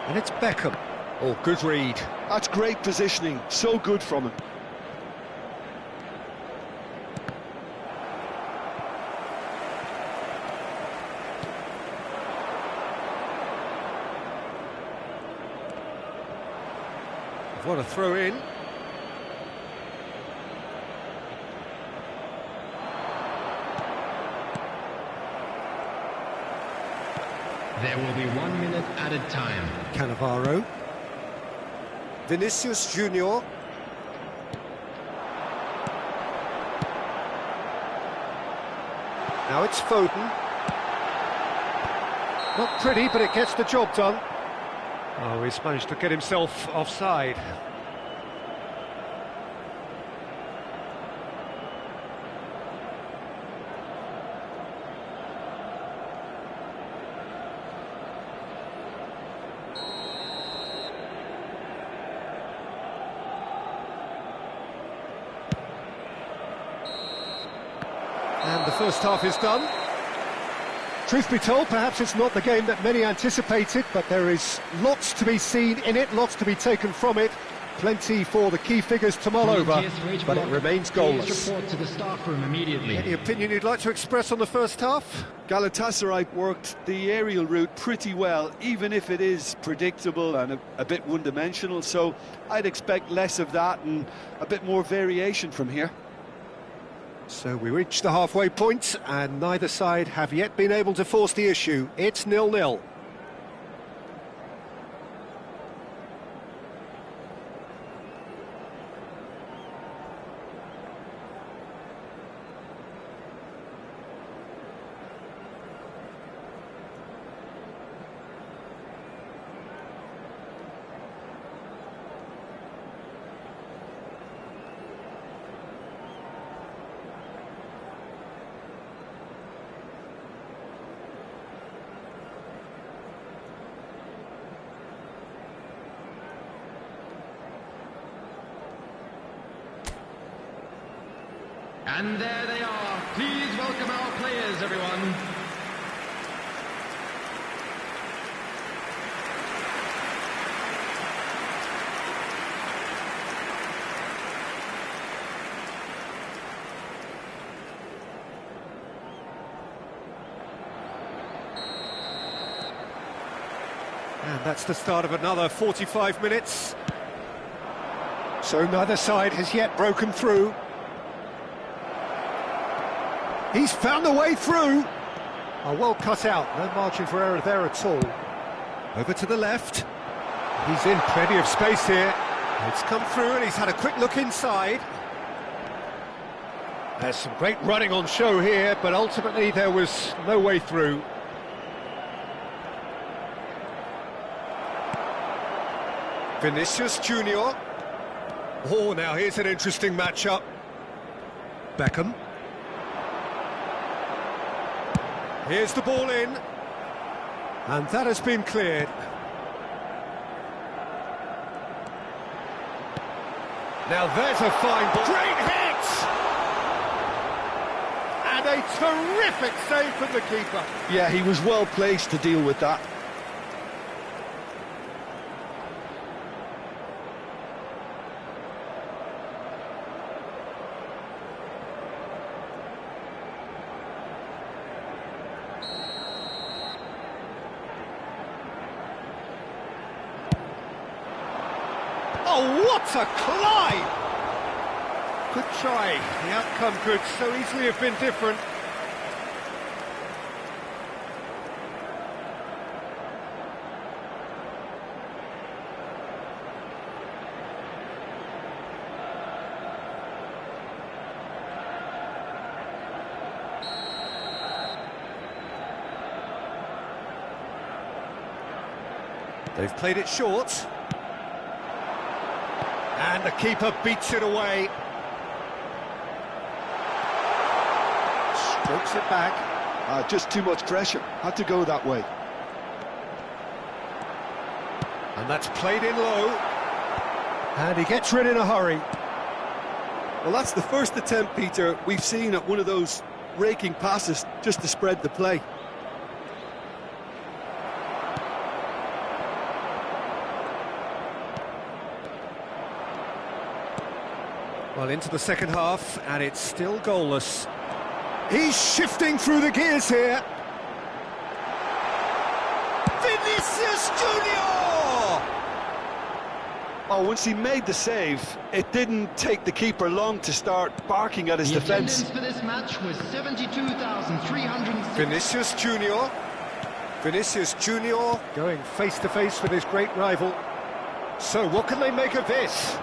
and it's Beckham. Oh, good read. That's great positioning, so good from him. What a throw in. There will be 1 minute added time. Cannavaro. Vinicius Junior. Now it's Foden. Not pretty, but it gets the job done. Oh, he's managed to get himself offside. And the first half is done. Truth be told, perhaps it's not the game that many anticipated, but there is lots to be seen in it, lots to be taken from it. Plenty for the key figures to mull over, but it remains goalless. Report to the staff room immediately. Any opinion you'd like to express on the first half? Galatasaray worked the aerial route pretty well, even if it is predictable and a bit one-dimensional, so I'd expect less of that and a bit more variation from here. So we reach the halfway point, and neither side have yet been able to force the issue. It's 0-0. And there they are. Please welcome our players, everyone. And that's the start of another 45 minutes. So neither side has yet broken through. He's found a way through. Oh, well cut out, no margin for error there at all. Over to the left. He's in plenty of space here. It's come through and he's had a quick look inside. There's some great running on show here, but ultimately there was no way through. Vinicius Junior. Oh, now here's an interesting matchup. Beckham. Here's the ball in, and that has been cleared. Now there's a fine ball. Great hit! And a terrific save from the keeper. Yeah, he was well placed to deal with that. Oh, what a climb! Good try. The outcome could so easily have been different. They've played it short. And the keeper beats it away. Strokes it back. Just too much pressure. Had to go that way. And that's played in low. And he gets rid in a hurry. Well, that's the first attempt, Peter, we've seen at one of those raking passes just to spread the play. Well, into the second half, and it's still goalless. He's shifting through the gears here. Vinicius Junior! Oh, once he made the save, it didn't take the keeper long to start barking at his The defence. attendance for this match was 72,306. Vinicius Junior. Vinicius Junior going face-to-face with his great rival. So what can they make of this?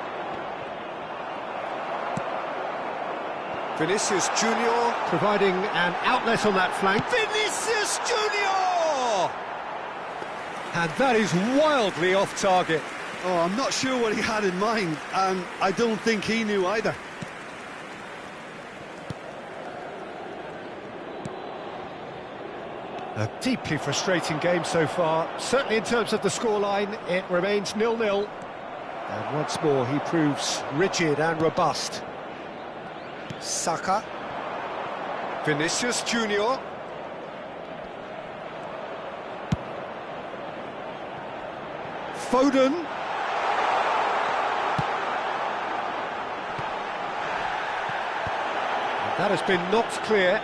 Vinicius Junior providing an outlet on that flank. Vinicius Junior! And that is wildly off target. Oh, I'm not sure what he had in mind, and I don't think he knew either. A deeply frustrating game so far. Certainly in terms of the scoreline, it remains 0-0. And once more, he proves rigid and robust. Saka. Vinicius Junior. Foden. That has been knocked clear.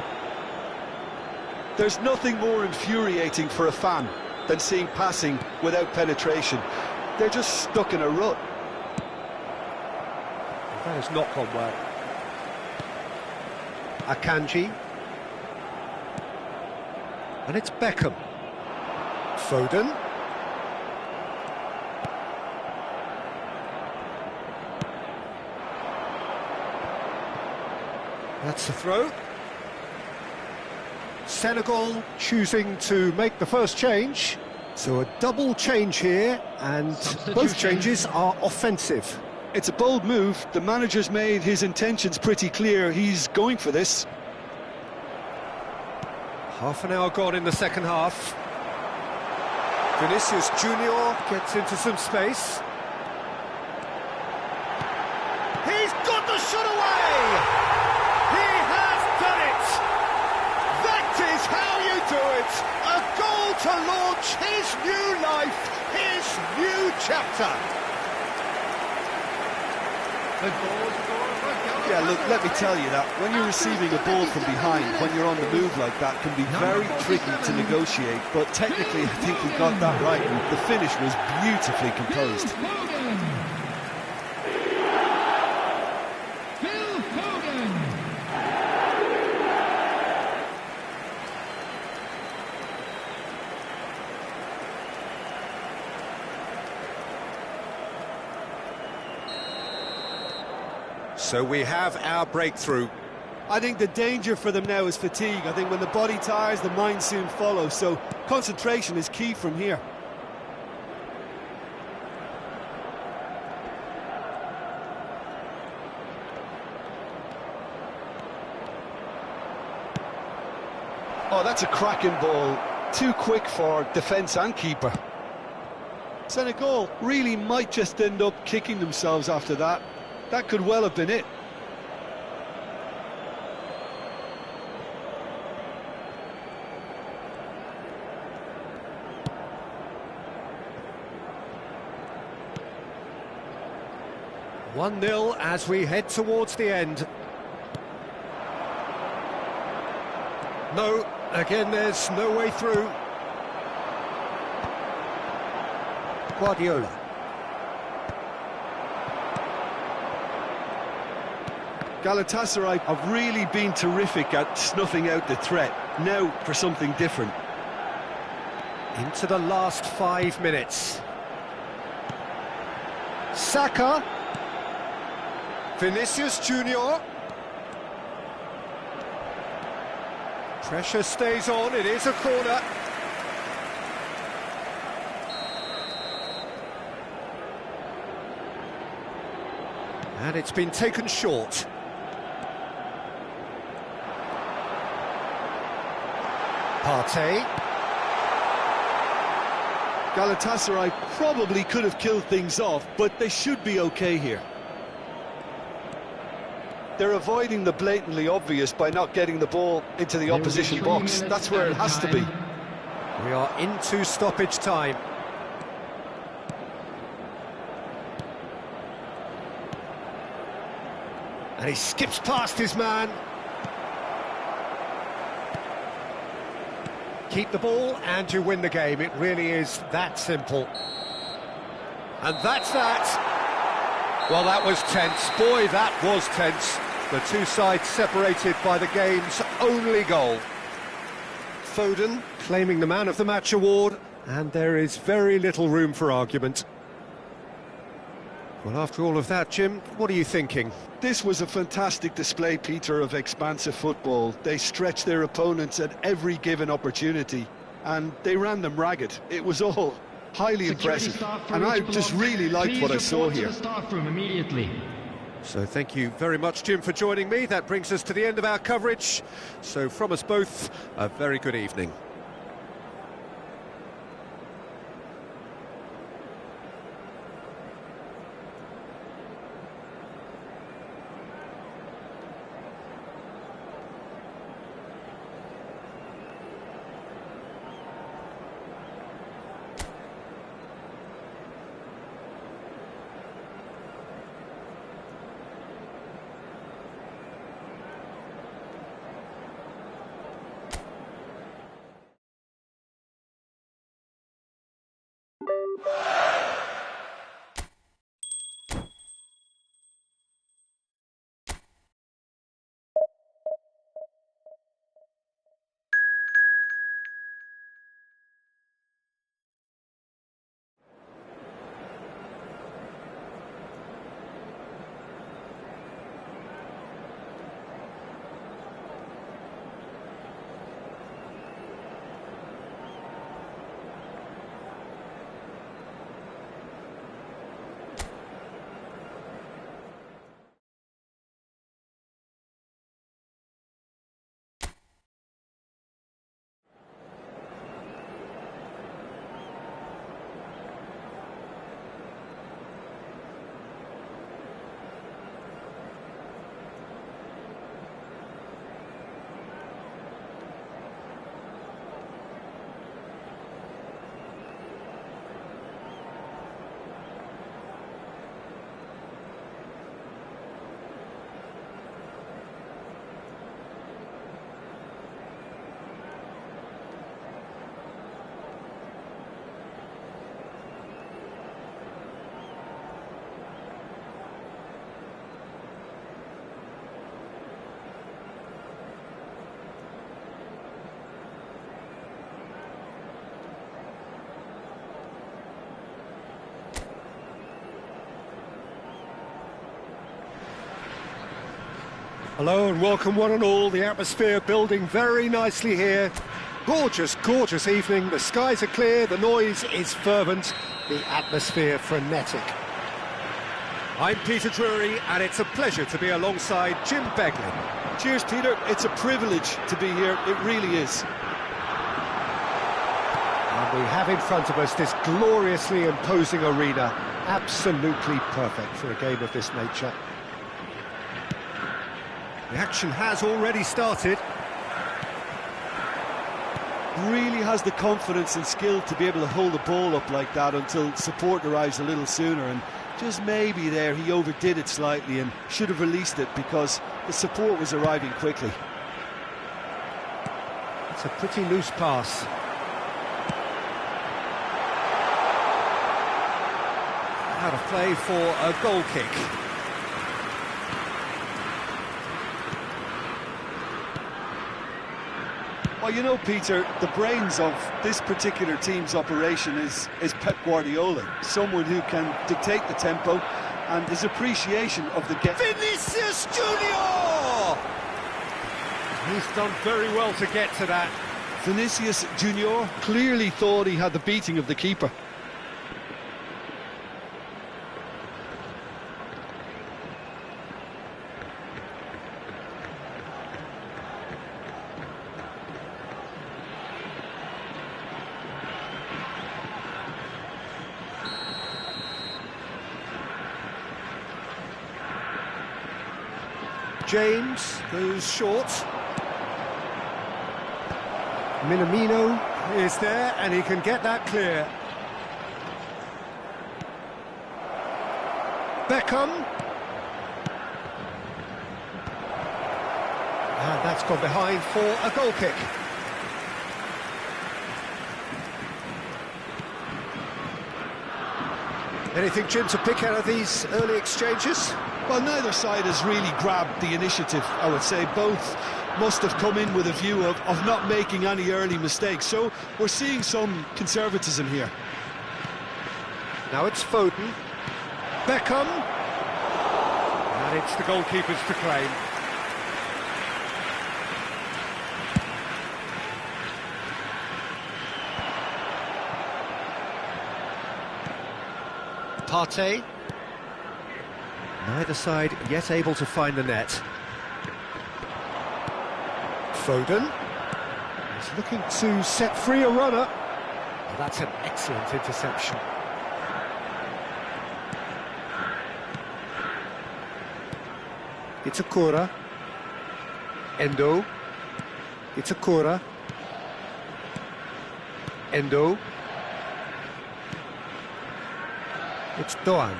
There's nothing more infuriating for a fan than seeing passing without penetration. They're just stuck in a rut. That has not gone well. Akanji. And it's Beckham. Foden. That's the throw. Senegal choosing to make the first change. So a double change here, and both changes are offensive. It's a bold move. The manager's made his intentions pretty clear. He's going for this. Half an hour gone in the second half. Vinicius Junior gets into some space. He's got the shot away! He has done it! That is how you do it! A goal to launch his new life, his new chapter. Yeah, look, let me tell you that when you're receiving a ball from behind, when you're on the move like that, can be very tricky to negotiate. But technically, I think he got that right, and the finish was beautifully composed. So we have our breakthrough. I think the danger for them now is fatigue. I think when the body tires, the mind soon follows. So concentration is key from here. Oh, that's a cracking ball. Too quick for defence and keeper. Senegal really might just end up kicking themselves after that. That could well have been it. One 0 as we head towards the end. No, again there's no way through. Guardiola. Galatasaray have really been terrific at snuffing out the threat. Now for something different. Into the last 5 minutes. Saka. Vinicius Junior. Pressure stays on, it is a corner. And it's been taken short. Partey. Galatasaray probably could have killed things off, but they should be okay here. They're avoiding the blatantly obvious by not getting the ball into the opposition box. That's where it has to be. We are into stoppage time. And he skips past his man. Keep the ball and you win the game. It really is that simple. And that's that. Well, that was tense. Boy, that was tense. The two sides separated by the game's only goal. Foden claiming the Man of the Match award, and there is very little room for argument. Well, after all of that, Jim, what are you thinking? This was a fantastic display, Peter, of expansive football. They stretched their opponents at every given opportunity, and they ran them ragged. It was all highly impressive, and I just really liked what I saw here. So thank you very much, Jim, for joining me. That brings us to the end of our coverage. So from us both, a very good evening. Hello and welcome one and all. The atmosphere building very nicely here. Gorgeous, gorgeous evening. The skies are clear, the noise is fervent, the atmosphere frenetic. I'm Peter Drury and it's a pleasure to be alongside Jim Beglin. Cheers, Peter. It's a privilege to be here. It really is. And we have in front of us this gloriously imposing arena. Absolutely perfect for a game of this nature. The action has already started. Really has the confidence and skill to be able to hold the ball up like that until support arrives a little sooner, and just maybe there he overdid it slightly and should have released it because the support was arriving quickly. It's a pretty loose pass. Out of play for a goal kick. Well, you know, Peter, the brains of this particular team's operation is Pep Guardiola, someone who can dictate the tempo, and his appreciation of the game. Vinicius Junior! He's done very well to get to that. Vinicius Junior clearly thought he had the beating of the keeper. James goes short. Minamino is there, and he can get that clear. Beckham. And that's gone behind for a goal kick. Anything, Jim, to pick out of these early exchanges? Well, neither side has really grabbed the initiative, I would say. Both must have come in with a view of not making any early mistakes. So we're seeing some conservatism here. Now it's Foden. Beckham. And it's the goalkeepers to claim. Partey. Neither side yet able to find the net. Foden. He's looking to set free a runner. Well, that's an excellent interception. It's Itakura. Endo. It's Itakura. Endo. It's Doan.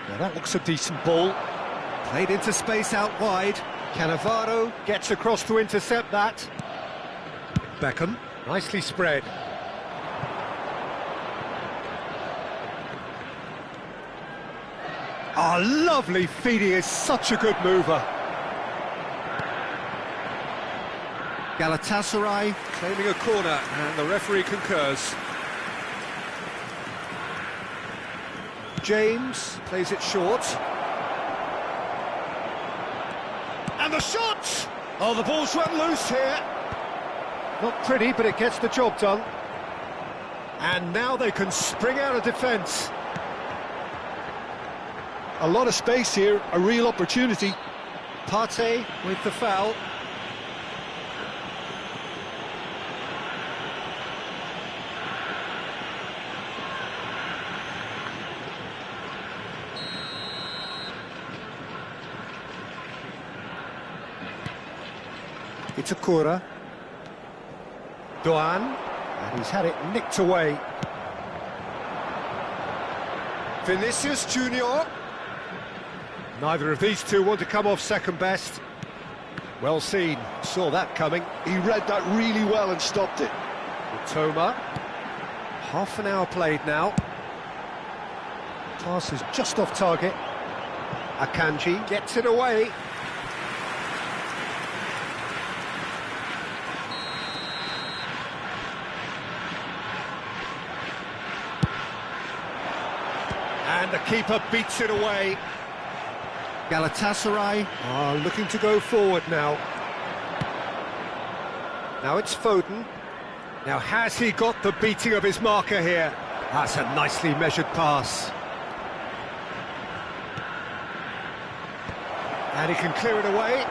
Now that looks a decent ball. Played into space out wide. Cannavaro gets across to intercept that. Beckham, nicely spread. Oh, lovely feed, he is such a good mover. Galatasaray claiming a corner, and the referee concurs. James plays it short. And the shot! Oh, the ball's run loose here. Not pretty, but it gets the job done. And now they can spring out of defence. A lot of space here, a real opportunity. Partey with the foul. It's Itakura. Doan, and he's had it nicked away. Vinicius Junior. Neither of these two want to come off second best. Well seen, saw that coming. He read that really well and stopped it. Toma. Half an hour played now. Pass is just off target. Akanji gets it away. And the keeper beats it away. Galatasaray are looking to go forward now. Now it's Foden. Now has he got the beating of his marker here? That's a nicely measured pass. And he can clear it away.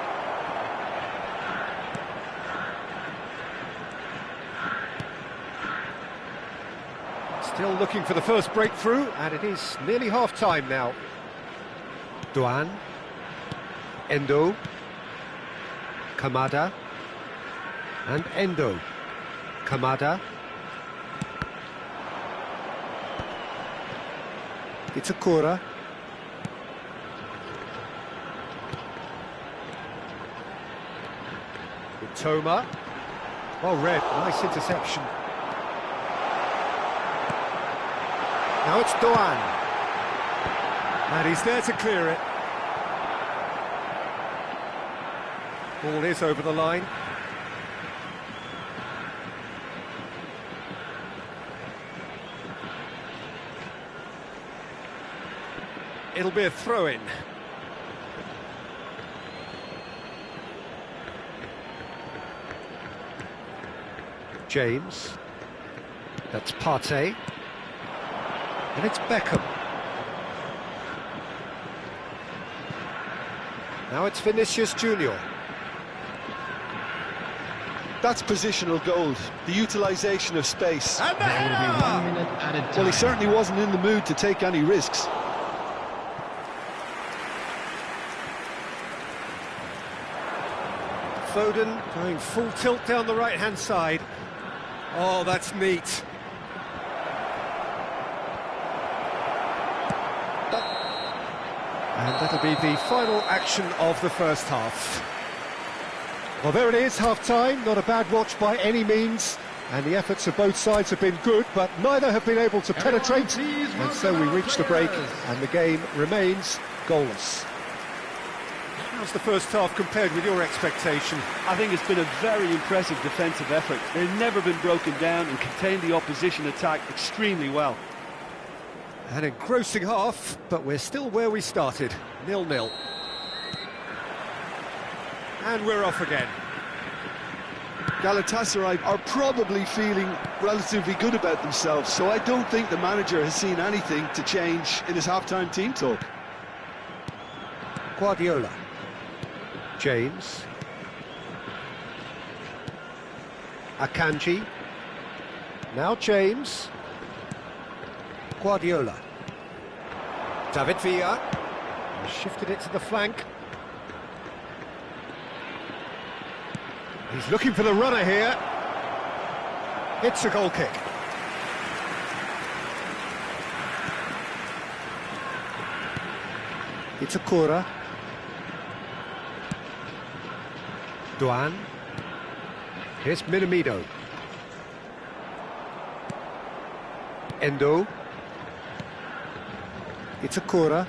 Still looking for the first breakthrough, and it is nearly half-time now. Doan. Endo. Kamada. And Endo. Kamada. It's Itakura. Toma. Well read, nice interception. Now it's Doan. And he's there to clear it. Ball is over the line. it'll be a throw-in. James. That's Partey. And it's Beckham. Now it's Vinicius Junior. That's positional gold, the utilisation of space. And the There will be 1 header! minute added time. Well, he certainly wasn't in the mood to take any risks. Foden going full tilt down the right-hand side. Oh, that's neat. And that'll be the final action of the first half. Well, there it is, half-time. Not a bad watch by any means. And the efforts of both sides have been good, but neither have been able to penetrate. And so we reach the break, and the game remains goalless. How's the first half compared with your expectation? I think it's been a very impressive defensive effort. They've never been broken down and contained the opposition attack extremely well. An engrossing half, but we're still where we started, 0-0. And we're off again. Galatasaray are probably feeling relatively good about themselves, so I don't think the manager has seen anything to change in his half-time team talk. Guardiola. James. Akanji. Now James. Guardiola. David Villa. Shifted it to the flank. He's looking for the runner here. It's a goal kick. It's a Itakura. Duan. Here's Minamino. Endo. It's a Itakura.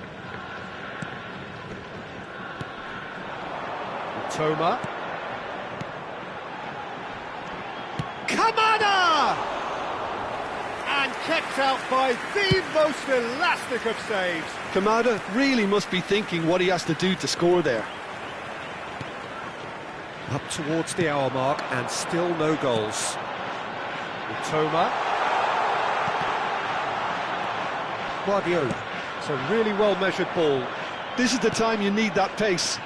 Toma. Kamada! And kept out by the most elastic of saves. Kamada really must be thinking what he has to do to score there. Up towards the hour mark and still no goals. Toma. Guardiola. It's a really well-measured ball. This is the time you need that pace.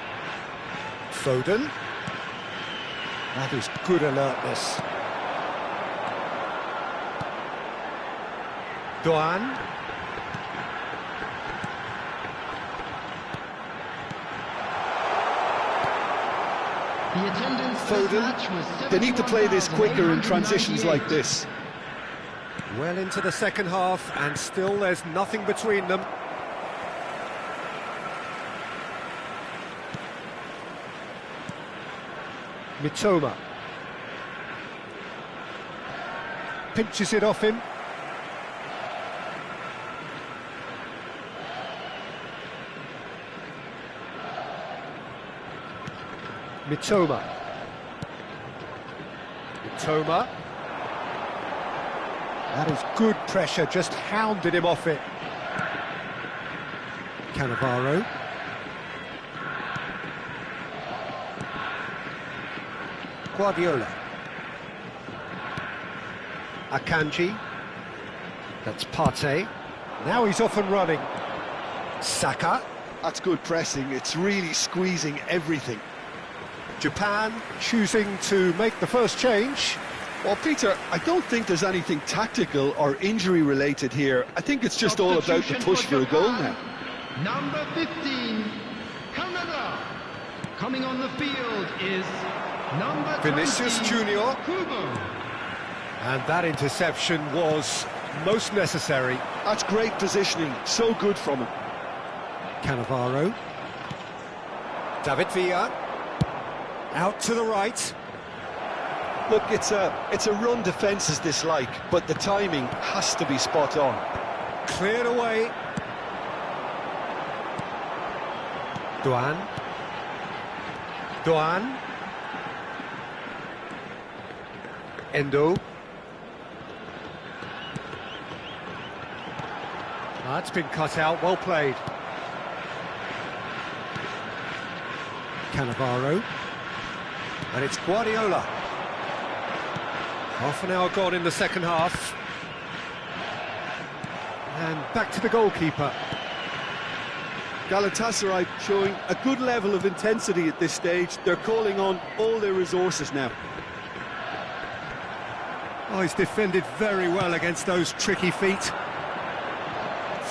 Foden. That is good alertness. Duan. The attendance for this match was Foden, they need to play this quicker in transitions like 71,898. this. Well into the second half, and still there's nothing between them. Mitoma. Pinches it off him. Mitoma. Mitoma. That is good pressure, just hounded him off it. Cannavaro. Guardiola. Akanji. That's Partey. Now he's off and running. Saka. That's good pressing, it's really squeezing everything. Japan choosing to make the first change. Well, Peter, I don't think there's anything tactical or injury related here. I think it's just all about the Substitution push for a goal now. Number 15, Canada. Coming on the field is number Vinicius 20, Junior. Kubo. And that interception was most necessary. That's great positioning, so good from him. Cannavaro. David Villa. Out to the right. Look, it's a run defence dislike, but the timing has to be spot on. Cleared away. Duan. Duan. Endo. That's been cut out, well played. Cannavaro. And it's Guardiola. Half an hour gone in the second half. And back to the goalkeeper. Galatasaray showing a good level of intensity at this stage. They're calling on all their resources now. Oh, he's defended very well against those tricky feet.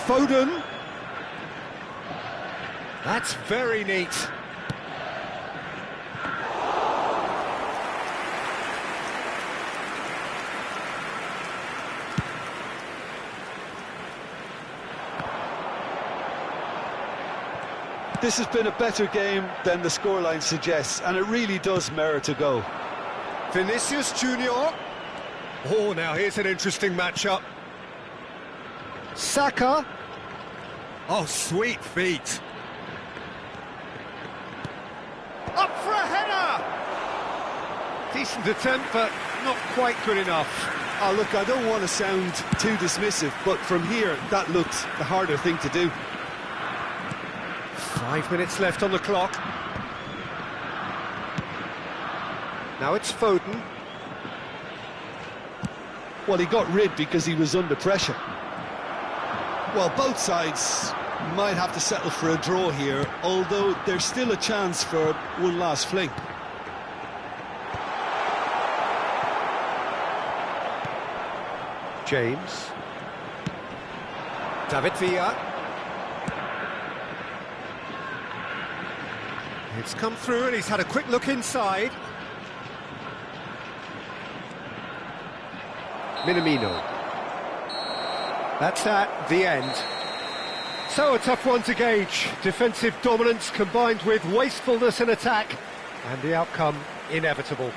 Foden. That's very neat. This has been a better game than the scoreline suggests, and it really does merit a goal. Vinicius Junior. Oh, now here's an interesting matchup. Saka. Oh, sweet feet. Up for a header! Decent attempt, but not quite good enough. Oh, look, I don't want to sound too dismissive, but from here, that looks the harder thing to do. 5 minutes left on the clock. Now it's Foden. Well, he got rid because he was under pressure. Well, both sides might have to settle for a draw here, although there's still a chance for one last fling. James. David Villa. It's come through and he's had a quick look inside. Minamino. That's at the end. So a tough one to gauge. Defensive dominance combined with wastefulness in attack, and the outcome inevitable.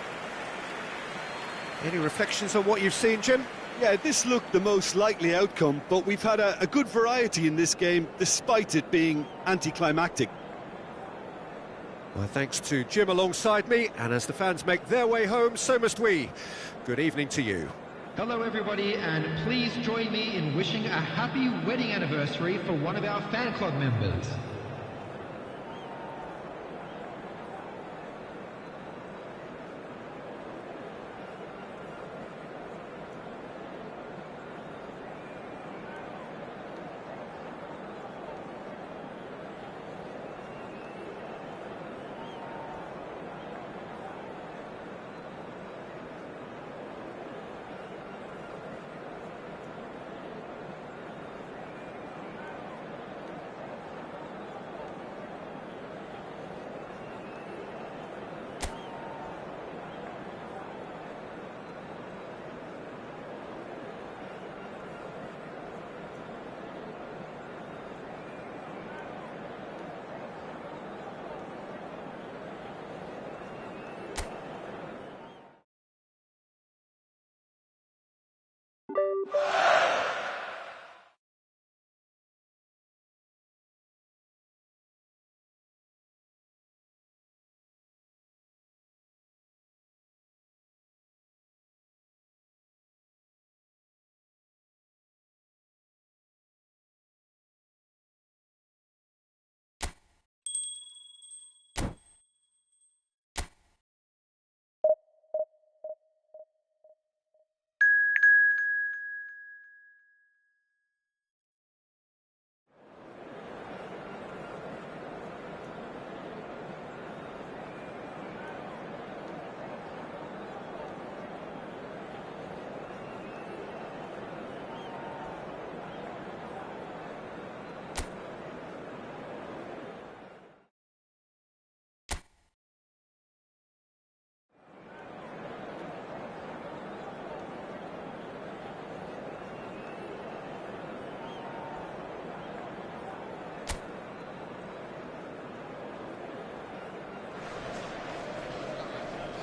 Any reflections on what you've seen, Jim? Yeah, this looked the most likely outcome, but we've had a good variety in this game, despite it being anticlimactic. Well, thanks to Jim alongside me, and as the fans make their way home, so must we. Good evening to you. Hello everybody, and please join me in wishing a happy wedding anniversary for one of our fan club members.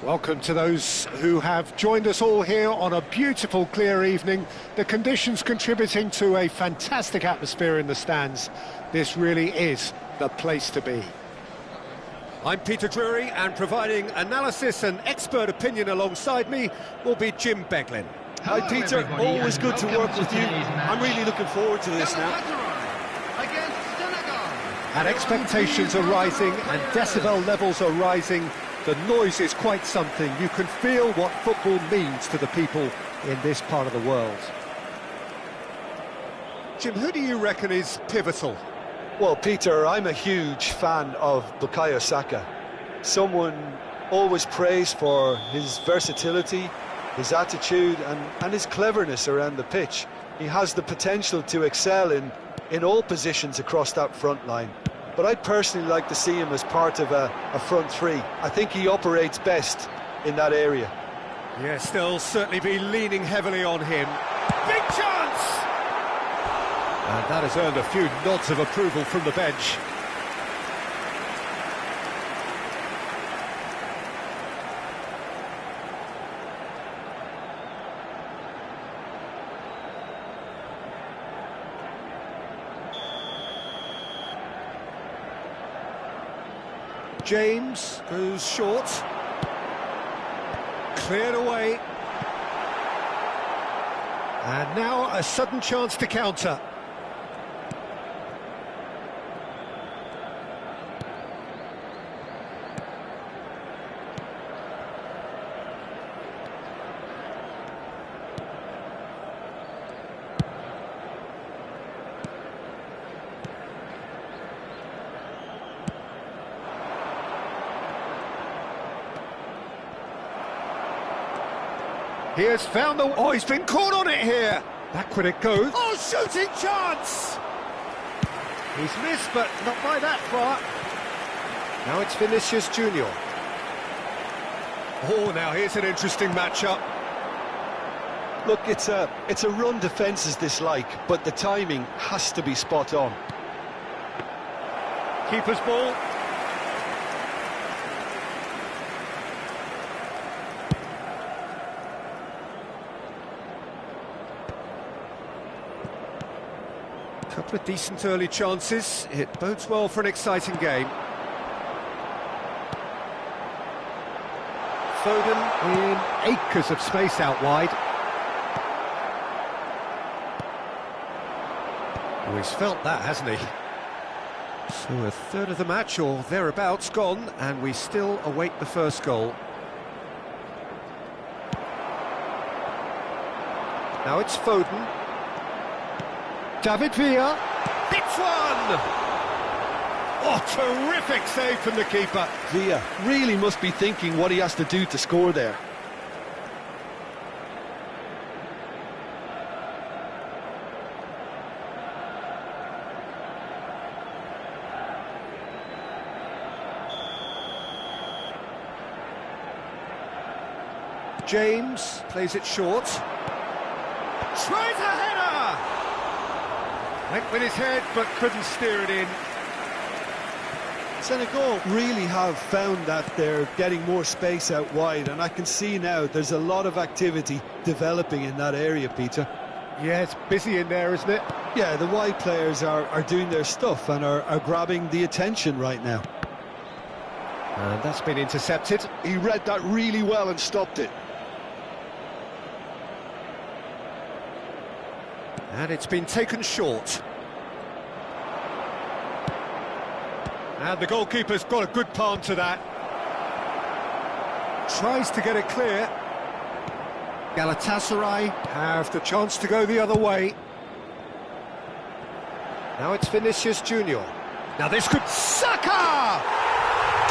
Welcome to those who have joined us all here on a beautiful, clear evening. The conditions contributing to a fantastic atmosphere in the stands. This really is the place to be. I'm Peter Drury, and providing analysis and expert opinion alongside me will be Jim Beglin. Hi Peter, always good to work with you. I'm really looking forward to this now. Against Senegal. And expectations are rising and decibel levels are rising. The noise is quite something. You can feel what football means to the people in this part of the world. Jim, who do you reckon is pivotal? Well, Peter, I'm a huge fan of Bukayo Saka. Someone always praised for his versatility, his attitude and his cleverness around the pitch. He has the potential to excel in all positions across that front line. But I'd personally like to see him as part of a front three. I think he operates best in that area. Yes, they'll certainly be leaning heavily on him. Big chance! And that has earned a few nods of approval from the bench. James goes short. Cleared away. And now a sudden chance to counter. He has found the... Oh, he's been caught on it here. Back when it goes. Oh, shooting chance! He's missed, but not by that far. Now it's Vinicius Junior. Oh, now here's an interesting matchup. Look, it's a run defence is dislike, but the timing has to be spot on. Keeper's ball. Couple of decent early chances. It bodes well for an exciting game. Foden in acres of space out wide. Oh, he's felt that, hasn't he? So a third of the match or thereabouts gone, and we still await the first goal. Now it's Foden. David Villa, hits one! Oh, terrific save from the keeper. Villa really must be thinking what he has to do to score there. James plays it short. Tries a header! Went with his head, but couldn't steer it in. Senegal really have found that they're getting more space out wide, and I can see now there's a lot of activity developing in that area, Peter. Yeah, it's busy in there, isn't it? Yeah, the wide players are doing their stuff and are grabbing the attention right now. And that's been intercepted. He read that really well and stopped it. And it's been taken short. And the goalkeeper's got a good palm to that. Tries to get it clear. Galatasaray have the chance to go the other way. Now it's Vinicius Junior. Now this could... Saka!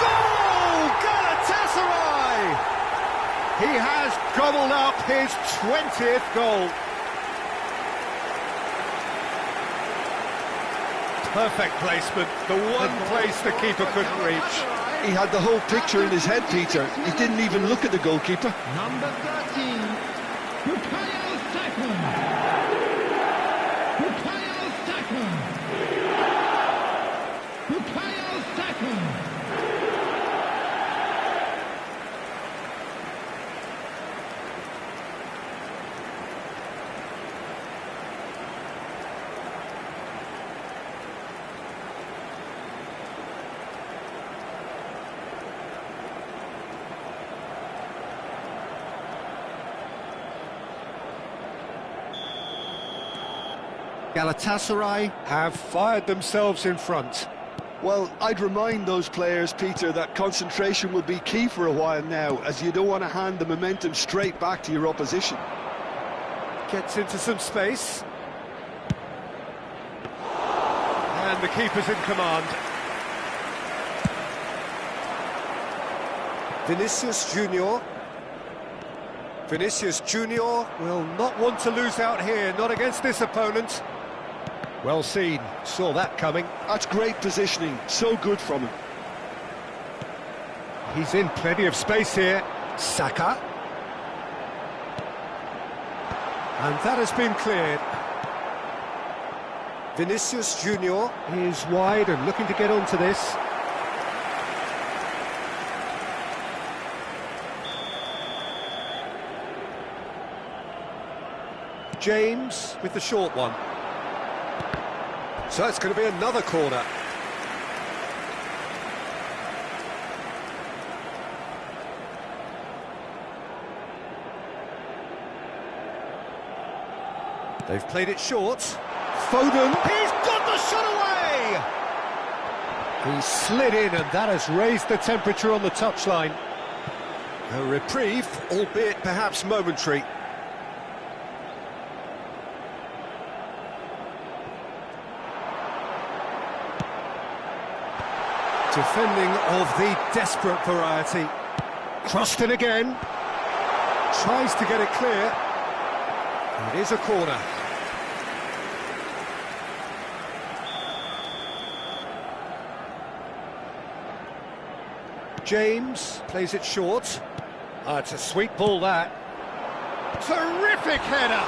Goal! Galatasaray! He has gobbled up his 20th goal. Perfect placement, the one place the keeper couldn't reach. He had the whole picture in his head, Peter. He didn't even look at the goalkeeper. Number 13, Bukayo Saka. Bukayo Saka. Bukayo Saka. Galatasaray have fired themselves in front. Well, I'd remind those players, Peter, that concentration will be key for a while now, as you don't want to hand the momentum straight back to your opposition. Gets into some space. And the keeper's in command. Vinicius Junior. Vinicius Junior will not want to lose out here, not against this opponent. Well seen, saw that coming. That's great positioning, so good from him. He's in plenty of space here. Saka. And that has been cleared. Vinicius Junior is wide and looking to get onto this. James with the short one. So it's going to be another corner. They've played it short. Foden, he's got the shot away! He slid in and that has raised the temperature on the touchline. A reprieve, albeit perhaps momentary. Defending of the desperate variety. Crossed in again. Tries to get it clear. It is a corner. James plays it short. It's a sweet ball, that. Terrific header!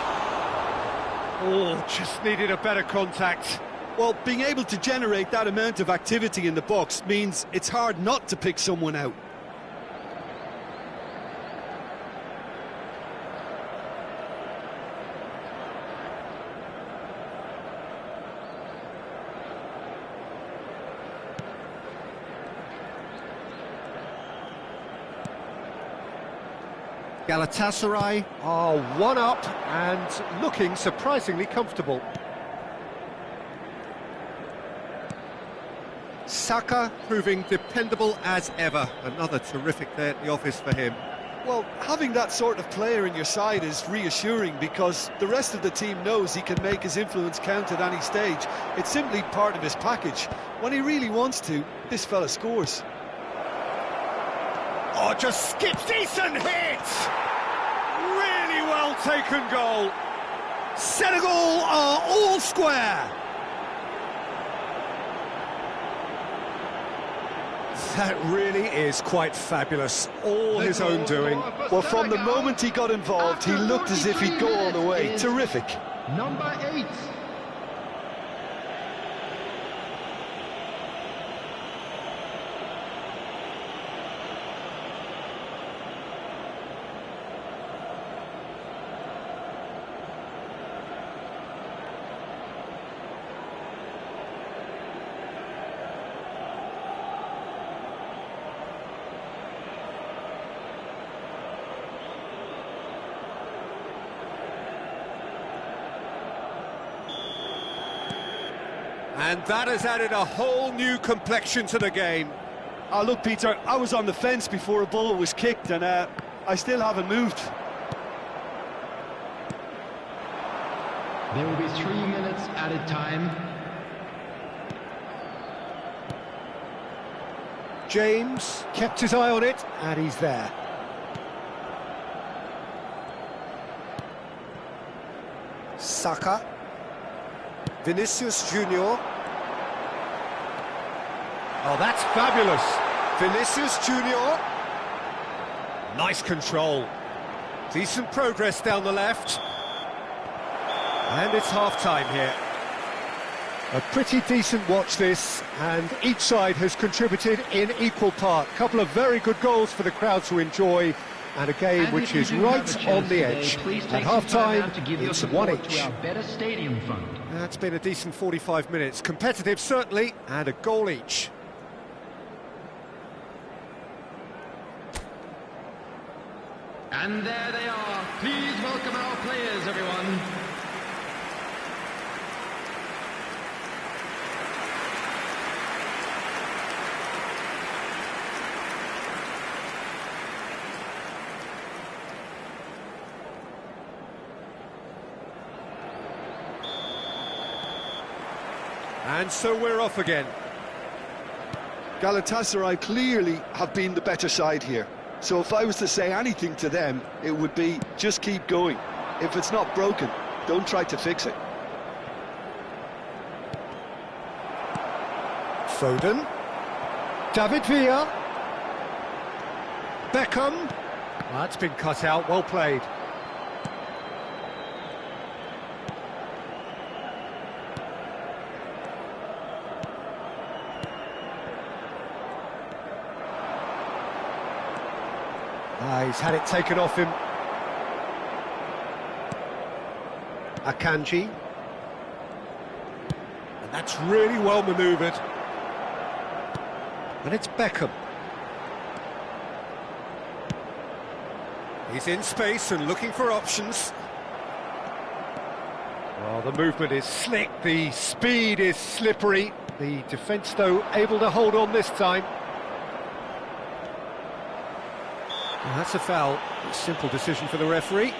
Oh, just needed a better contact. Well, being able to generate that amount of activity in the box means it's hard not to pick someone out. Galatasaray are one up and looking surprisingly comfortable. Saka proving dependable as ever. Another terrific day at the office for him. Well, having that sort of player in your side is reassuring because the rest of the team knows he can make his influence count at any stage. It's simply part of his package. When he really wants to, this fella scores. Oh, just skips, decent hit! Really well taken goal. Senegal are all square. That really is quite fabulous, all his own doing. Well, from the moment he got involved, he looked as if he'd go all the way. Terrific. Number 8. And that has added a whole new complexion to the game. Look, Peter, I was on the fence before a ball was kicked and I still haven't moved. There will be 3 minutes added time. James kept his eye on it, and he's there. Saka. Vinicius Junior. Oh, that's fabulous. Vinicius Junior. Nice control. Decent progress down the left. And it's half-time here. A pretty decent watch this, and each side has contributed in equal part. A couple of very good goals for the crowd to enjoy, and a game which is right on the edge. At half-time, it's 1 each. That's been a decent 45 minutes. Competitive, certainly, and a goal each. And there they are. Please welcome our players, everyone. And so we're off again. Galatasaray clearly have been the better side here. So if I was to say anything to them, it would be just keep going. If it's not broken, don't try to fix it. Foden. David Villa. Beckham. Well, that's been cut out, well played. He's had it taken off him. Akanji. And that's really well manoeuvred. And it's Beckham. He's in space and looking for options. Well, the movement is slick, the speed is slippery. The defence, though, able to hold on this time. Well, that's a foul. A simple decision for the referee.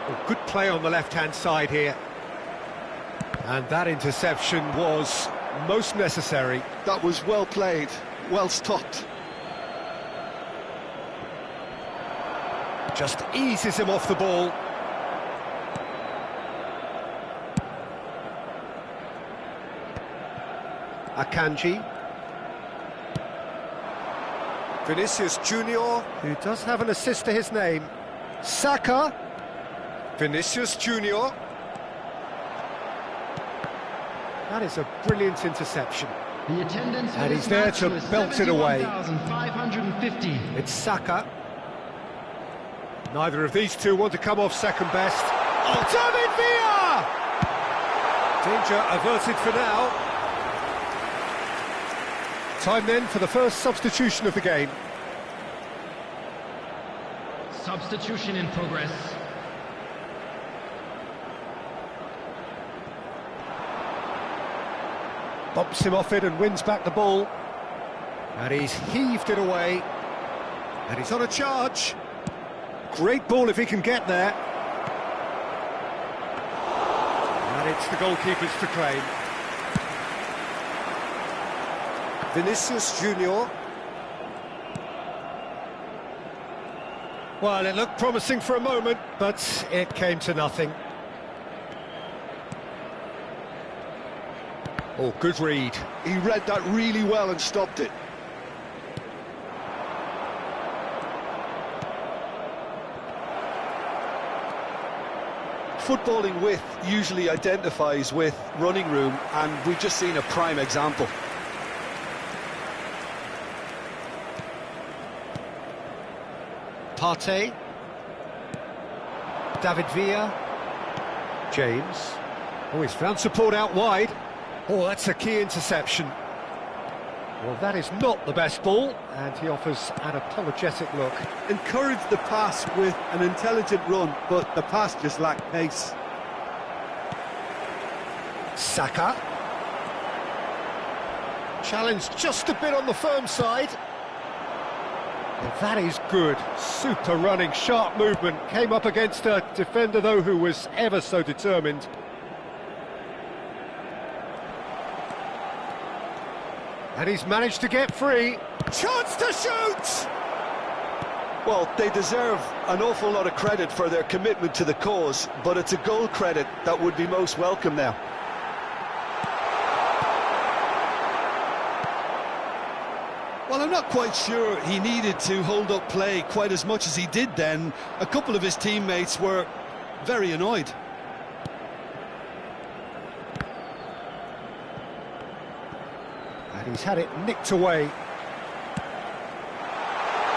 Well, good play on the left-hand side here. And that interception was most necessary. That was well played, well stopped. Just eases him off the ball. Akanji. Vinicius Junior, who does have an assist to his name. Saka. Vinicius Junior. That is a brilliant interception. The attendance And he's there to belt it away. 71,550. It's Saka. Neither of these two want to come off second best. Oh, David Villa! Danger averted for now. Time then for the first substitution of the game. Substitution in progress. Bumps him off it and wins back the ball. And he's heaved it away. And he's on a charge. Great ball if he can get there. And it's the goalkeepers to claim. Vinicius Junior. Well, it looked promising for a moment, but it came to nothing. Oh, good read. He read that really well and stopped it. Footballing width usually identifies with running room, and we've just seen a prime example. Partey. David Villa. James. Oh, he's found support out wide. Oh, that's a key interception. Well, that is not the best ball, and he offers an apologetic look. Encouraged the pass with an intelligent run, but the pass just lacked pace. Saka. Challenged just a bit on the firm side. And that is good. Super running, sharp movement. Came up against a defender, though, who was ever so determined. And he's managed to get free. Chance to shoot! Well, they deserve an awful lot of credit for their commitment to the cause, but it's a goal credit that would be most welcome now. Well, I'm not quite sure he needed to hold up play quite as much as he did then. A couple of his teammates were very annoyed. And he's had it nicked away.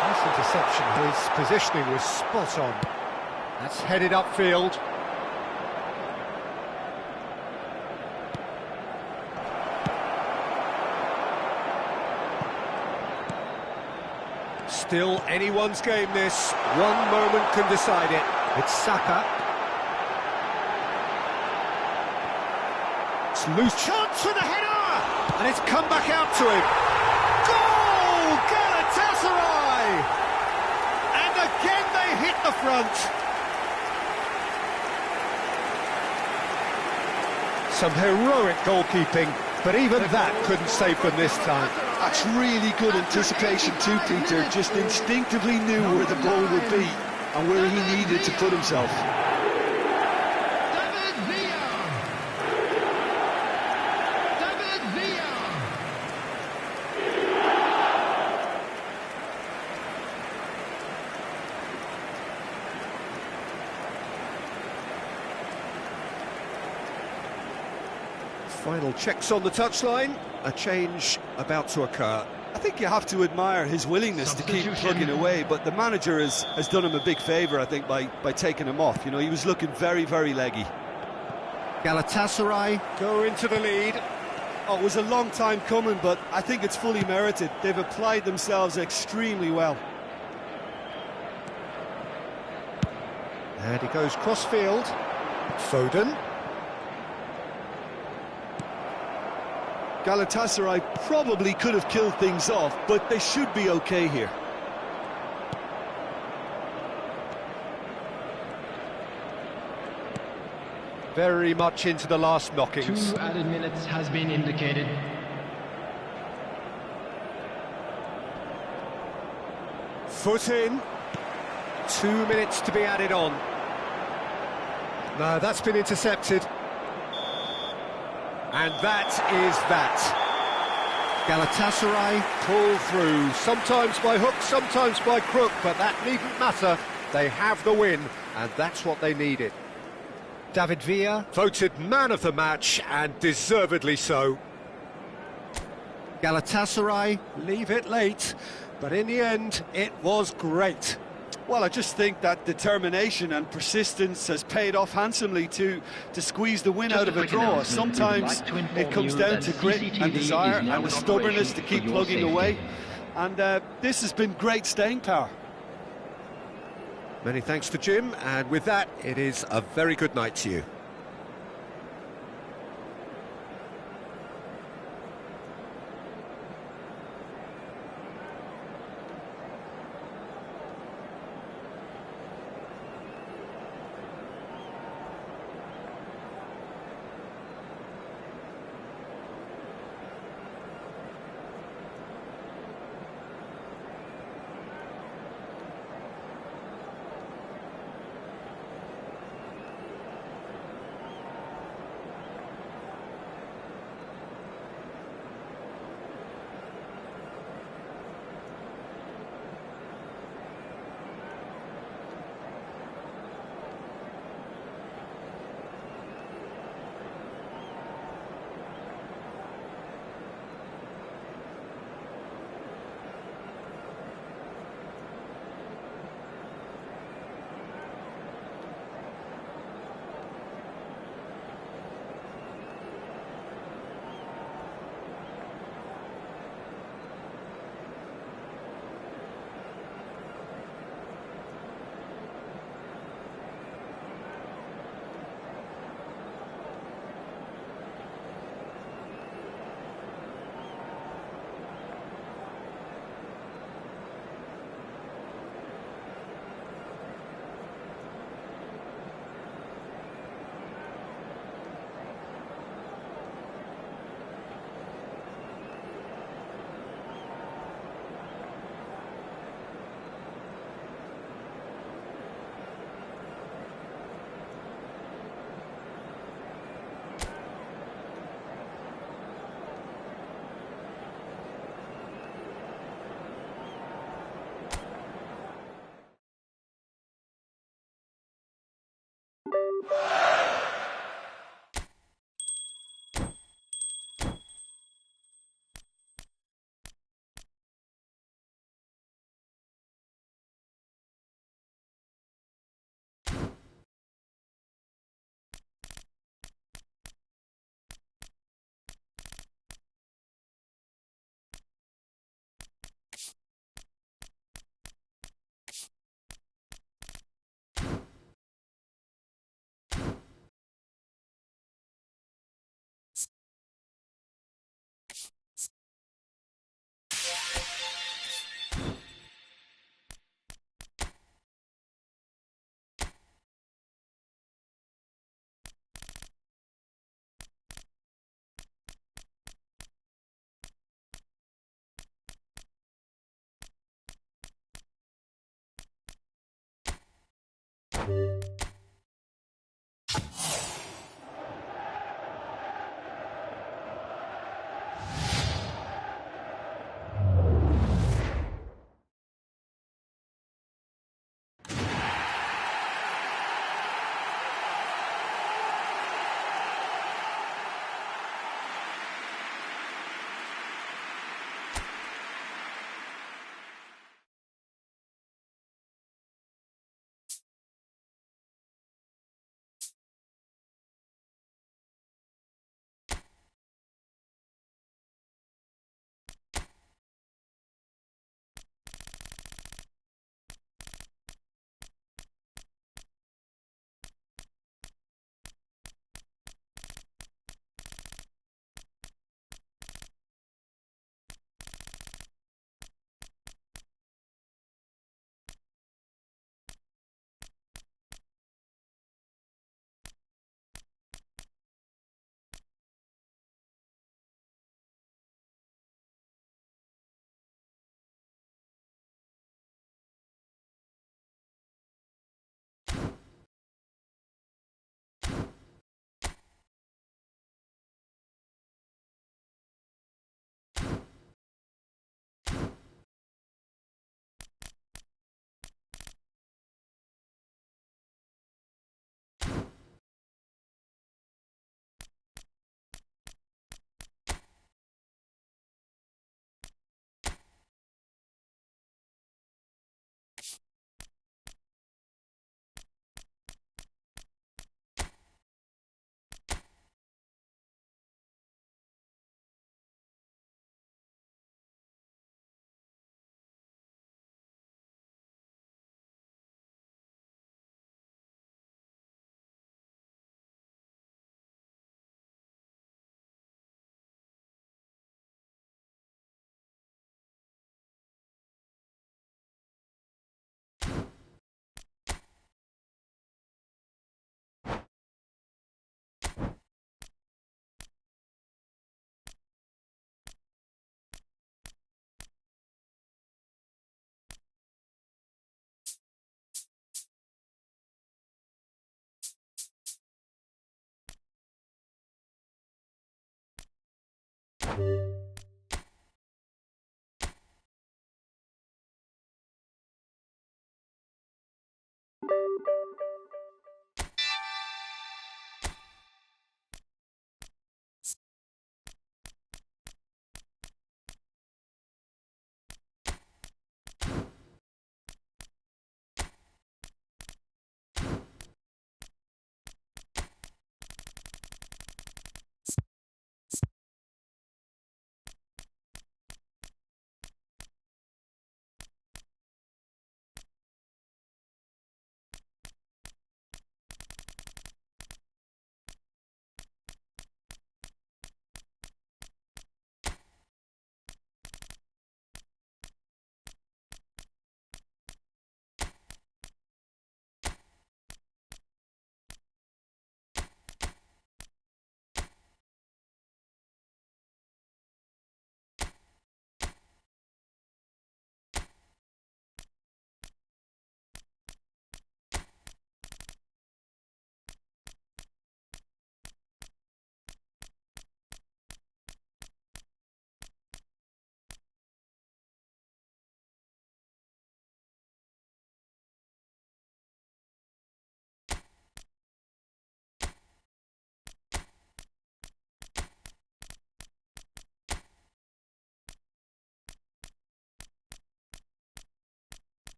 Nice interception. His positioning was spot on. That's headed upfield. Still anyone's game, this. One moment can decide it. It's Saka. It's loose. Chance for the header! And it's come back out to him. Goal! Galatasaray! And again they hit the front. Some heroic goalkeeping, but even that couldn't save them this time. That's really good anticipation too, Peter. Just instinctively knew where the ball would be and where he needed to put himself. Final checks on the touchline, a change about to occur. I think you have to admire his willingness to keep plugging away, but the manager has done him a big favour, I think, by taking him off. You know, he was looking very, very leggy. Galatasaray go into the lead. Oh, it was a long time coming, but I think it's fully merited. They've applied themselves extremely well. And he goes cross-field. Foden. Galatasaray probably could have killed things off, but they should be okay here. Very much into the last knockings. 2 added minutes has been indicated. Foot in. 2 minutes to be added on. No, that's been intercepted. And that is that. Galatasaray pull through, sometimes by hook, sometimes by crook, but that needn't matter. They have the win, and that's what they needed. David Villa voted man of the match, and deservedly so. Galatasaray leave it late, but in the end, it was great. Well, I just think that determination and persistence has paid off handsomely to squeeze the win out of a draw. Sometimes it comes down to grit and desire and the stubbornness to keep plugging away. And this has been great staying power. Many thanks to Jim, and with that, it is a very good night to you.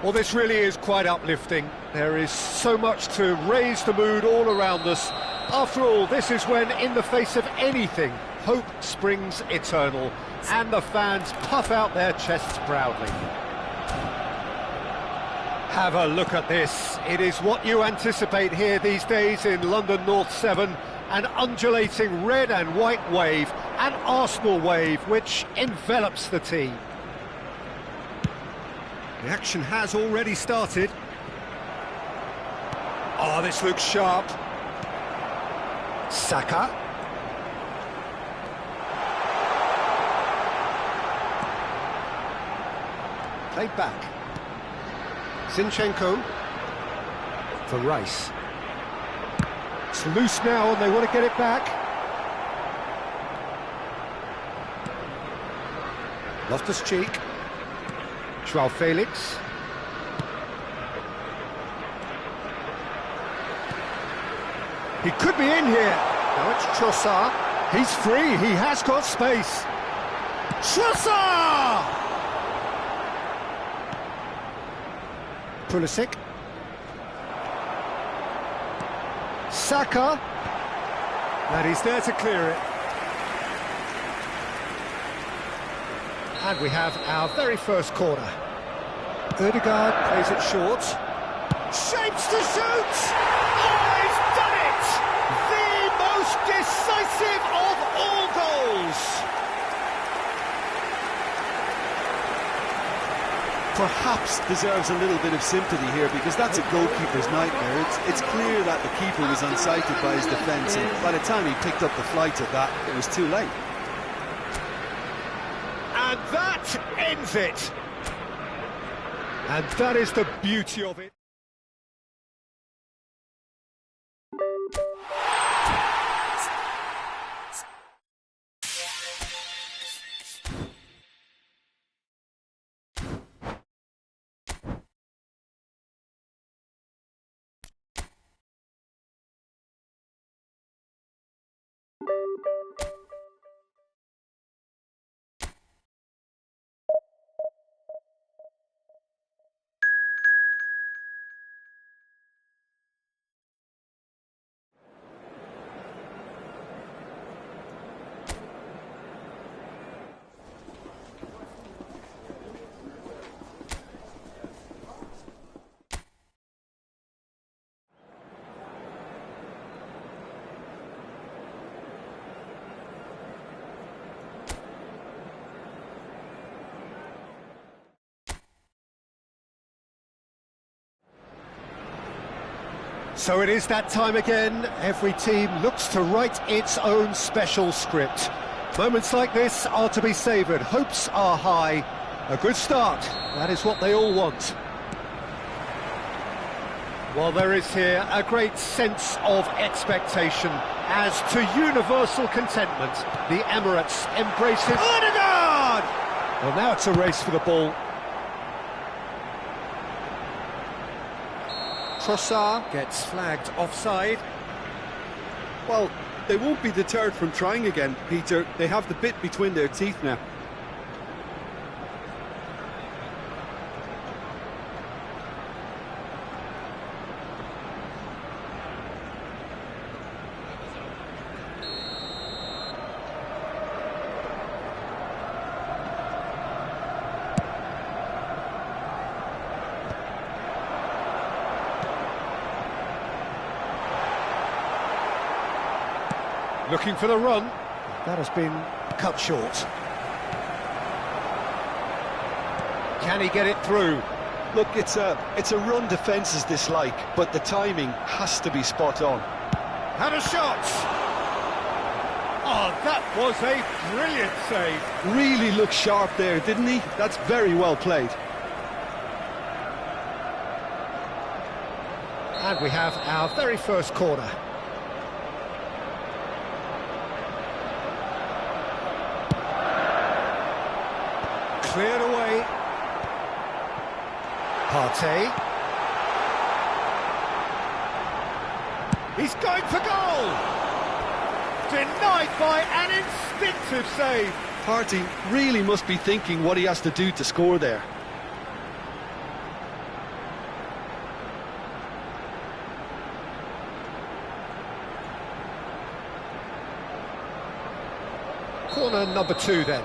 Well, this really is quite uplifting. There is so much to raise the mood all around us. After all, this is when, in the face of anything, hope springs eternal, and the fans puff out their chests proudly. Have a look at this. It is what you anticipate here these days in London North 7. An undulating red and white wave, an Arsenal wave, which envelops the team. The action has already started. Oh, this looks sharp. Saka. Played back. Zinchenko for Rice. It's loose now and they want to get it back. Loftus-Cheek. Joao Felix. He could be in here. Now it's Trossard. He's free, he has got space. Trossard! Pulisic. Saka. And he's there to clear it. And we have our very first corner. Ødegaard plays it short. Shapes to shoot! Oh, he's done it! The most decisive of all goals! Perhaps deserves a little bit of sympathy here, because that's a goalkeeper's nightmare. It's clear that the keeper was unsighted by his defence, and by the time he picked up the flight of that, it was too late. And that ends it. And that is the beauty of it. So it is that time again. Every team looks to write its own special script. Moments like this are to be savoured. Hopes are high. A good start. That is what they all want. Well, there is here a great sense of expectation. As to universal contentment, the Emirates embraces Ødegaard! Well, now it's a race for the ball. Trossard gets flagged offside. Well, they won't be deterred from trying again, Peter. They have the bit between their teeth now. Looking for the run. That has been cut short. Can he get it through? Look, it's a run defences dislike, but the timing has to be spot on. Had a shot! Oh, that was a brilliant save. Really looked sharp there, didn't he? That's very well played. And we have our very first corner. Cleared away. Partey. He's going for goal! Denied by an instinctive save. Partey really must be thinking what he has to do to score there. Corner number 2 then.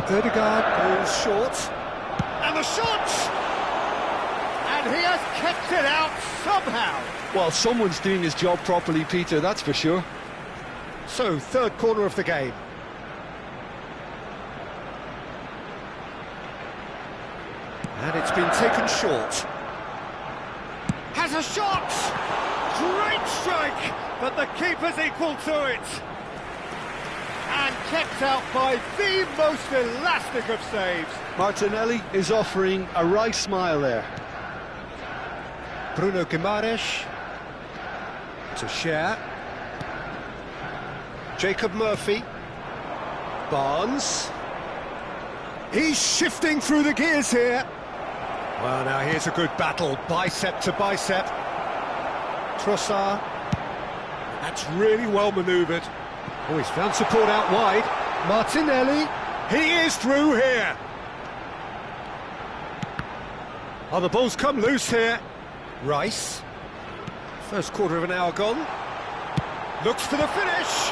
Ødegaard goes short. And the shot! And he has kept it out somehow. Well, someone's doing his job properly, Peter, that's for sure. So, third corner of the game. And it's been taken short. Has a shot! Great strike! But the keeper's equal to it. And kept out by the most elastic of saves. Martinelli is offering a wry smile there. Bruno Guimaraes to share. Jacob Murphy. Barnes. He's shifting through the gears here. Well, now here's a good battle, bicep to bicep. Trossard. That's really well manoeuvred. Oh, he's found support out wide. Martinelli. He is through here. Oh, the ball's come loose here. Rice. First quarter of an hour gone. Looks for the finish.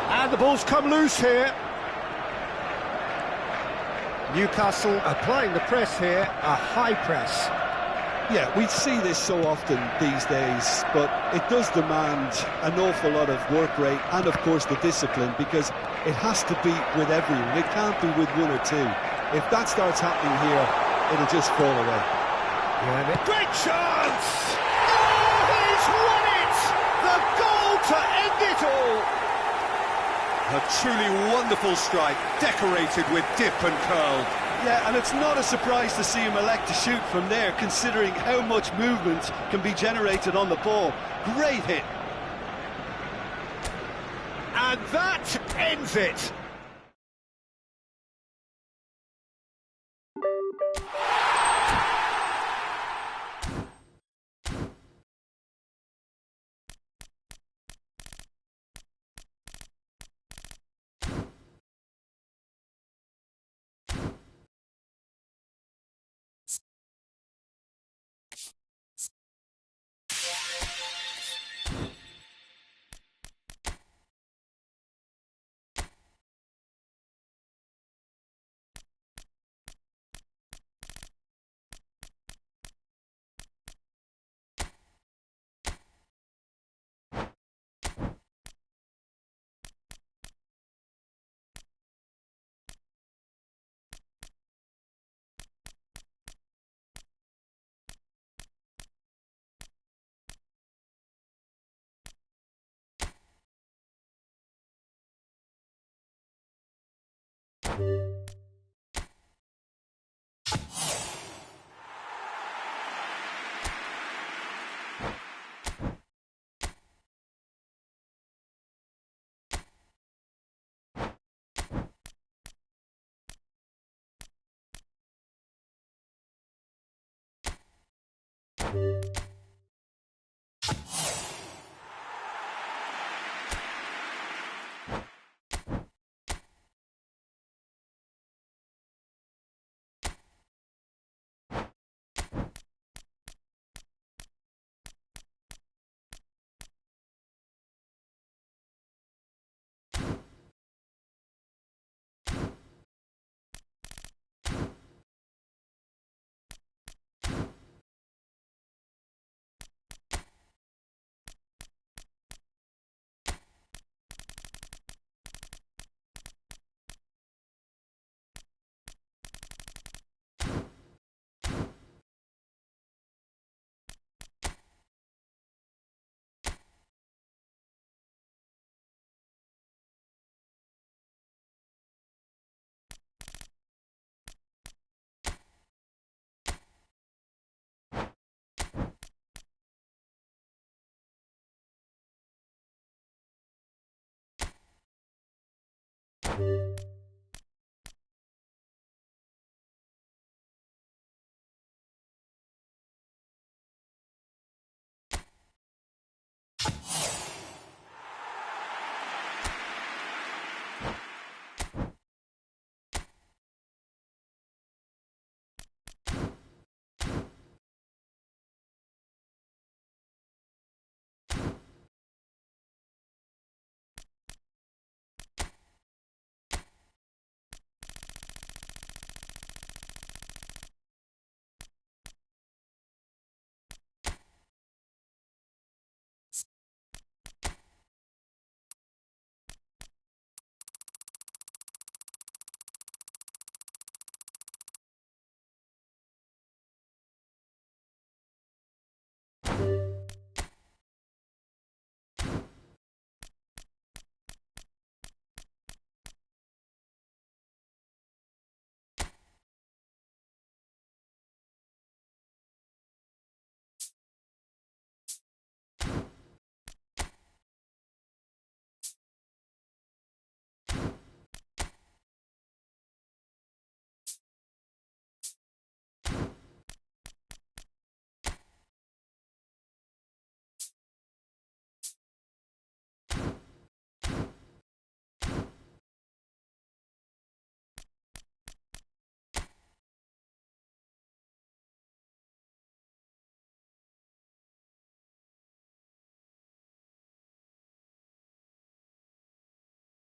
And the ball's come loose here. Newcastle applying the press here, a high press. Yeah, we see this so often these days, but it does demand an awful lot of work rate and, of course, the discipline, because it has to be with everyone. It can't be with one or two. If that starts happening here, it'll just fall away. Yeah, great chance! Oh, he's won it! The goal to end it all! A truly wonderful strike, decorated with dip and curl. Yeah, and it's not a surprise to see him elect to shoot from there, considering how much movement can be generated on the ball. Great hit. And that ends it.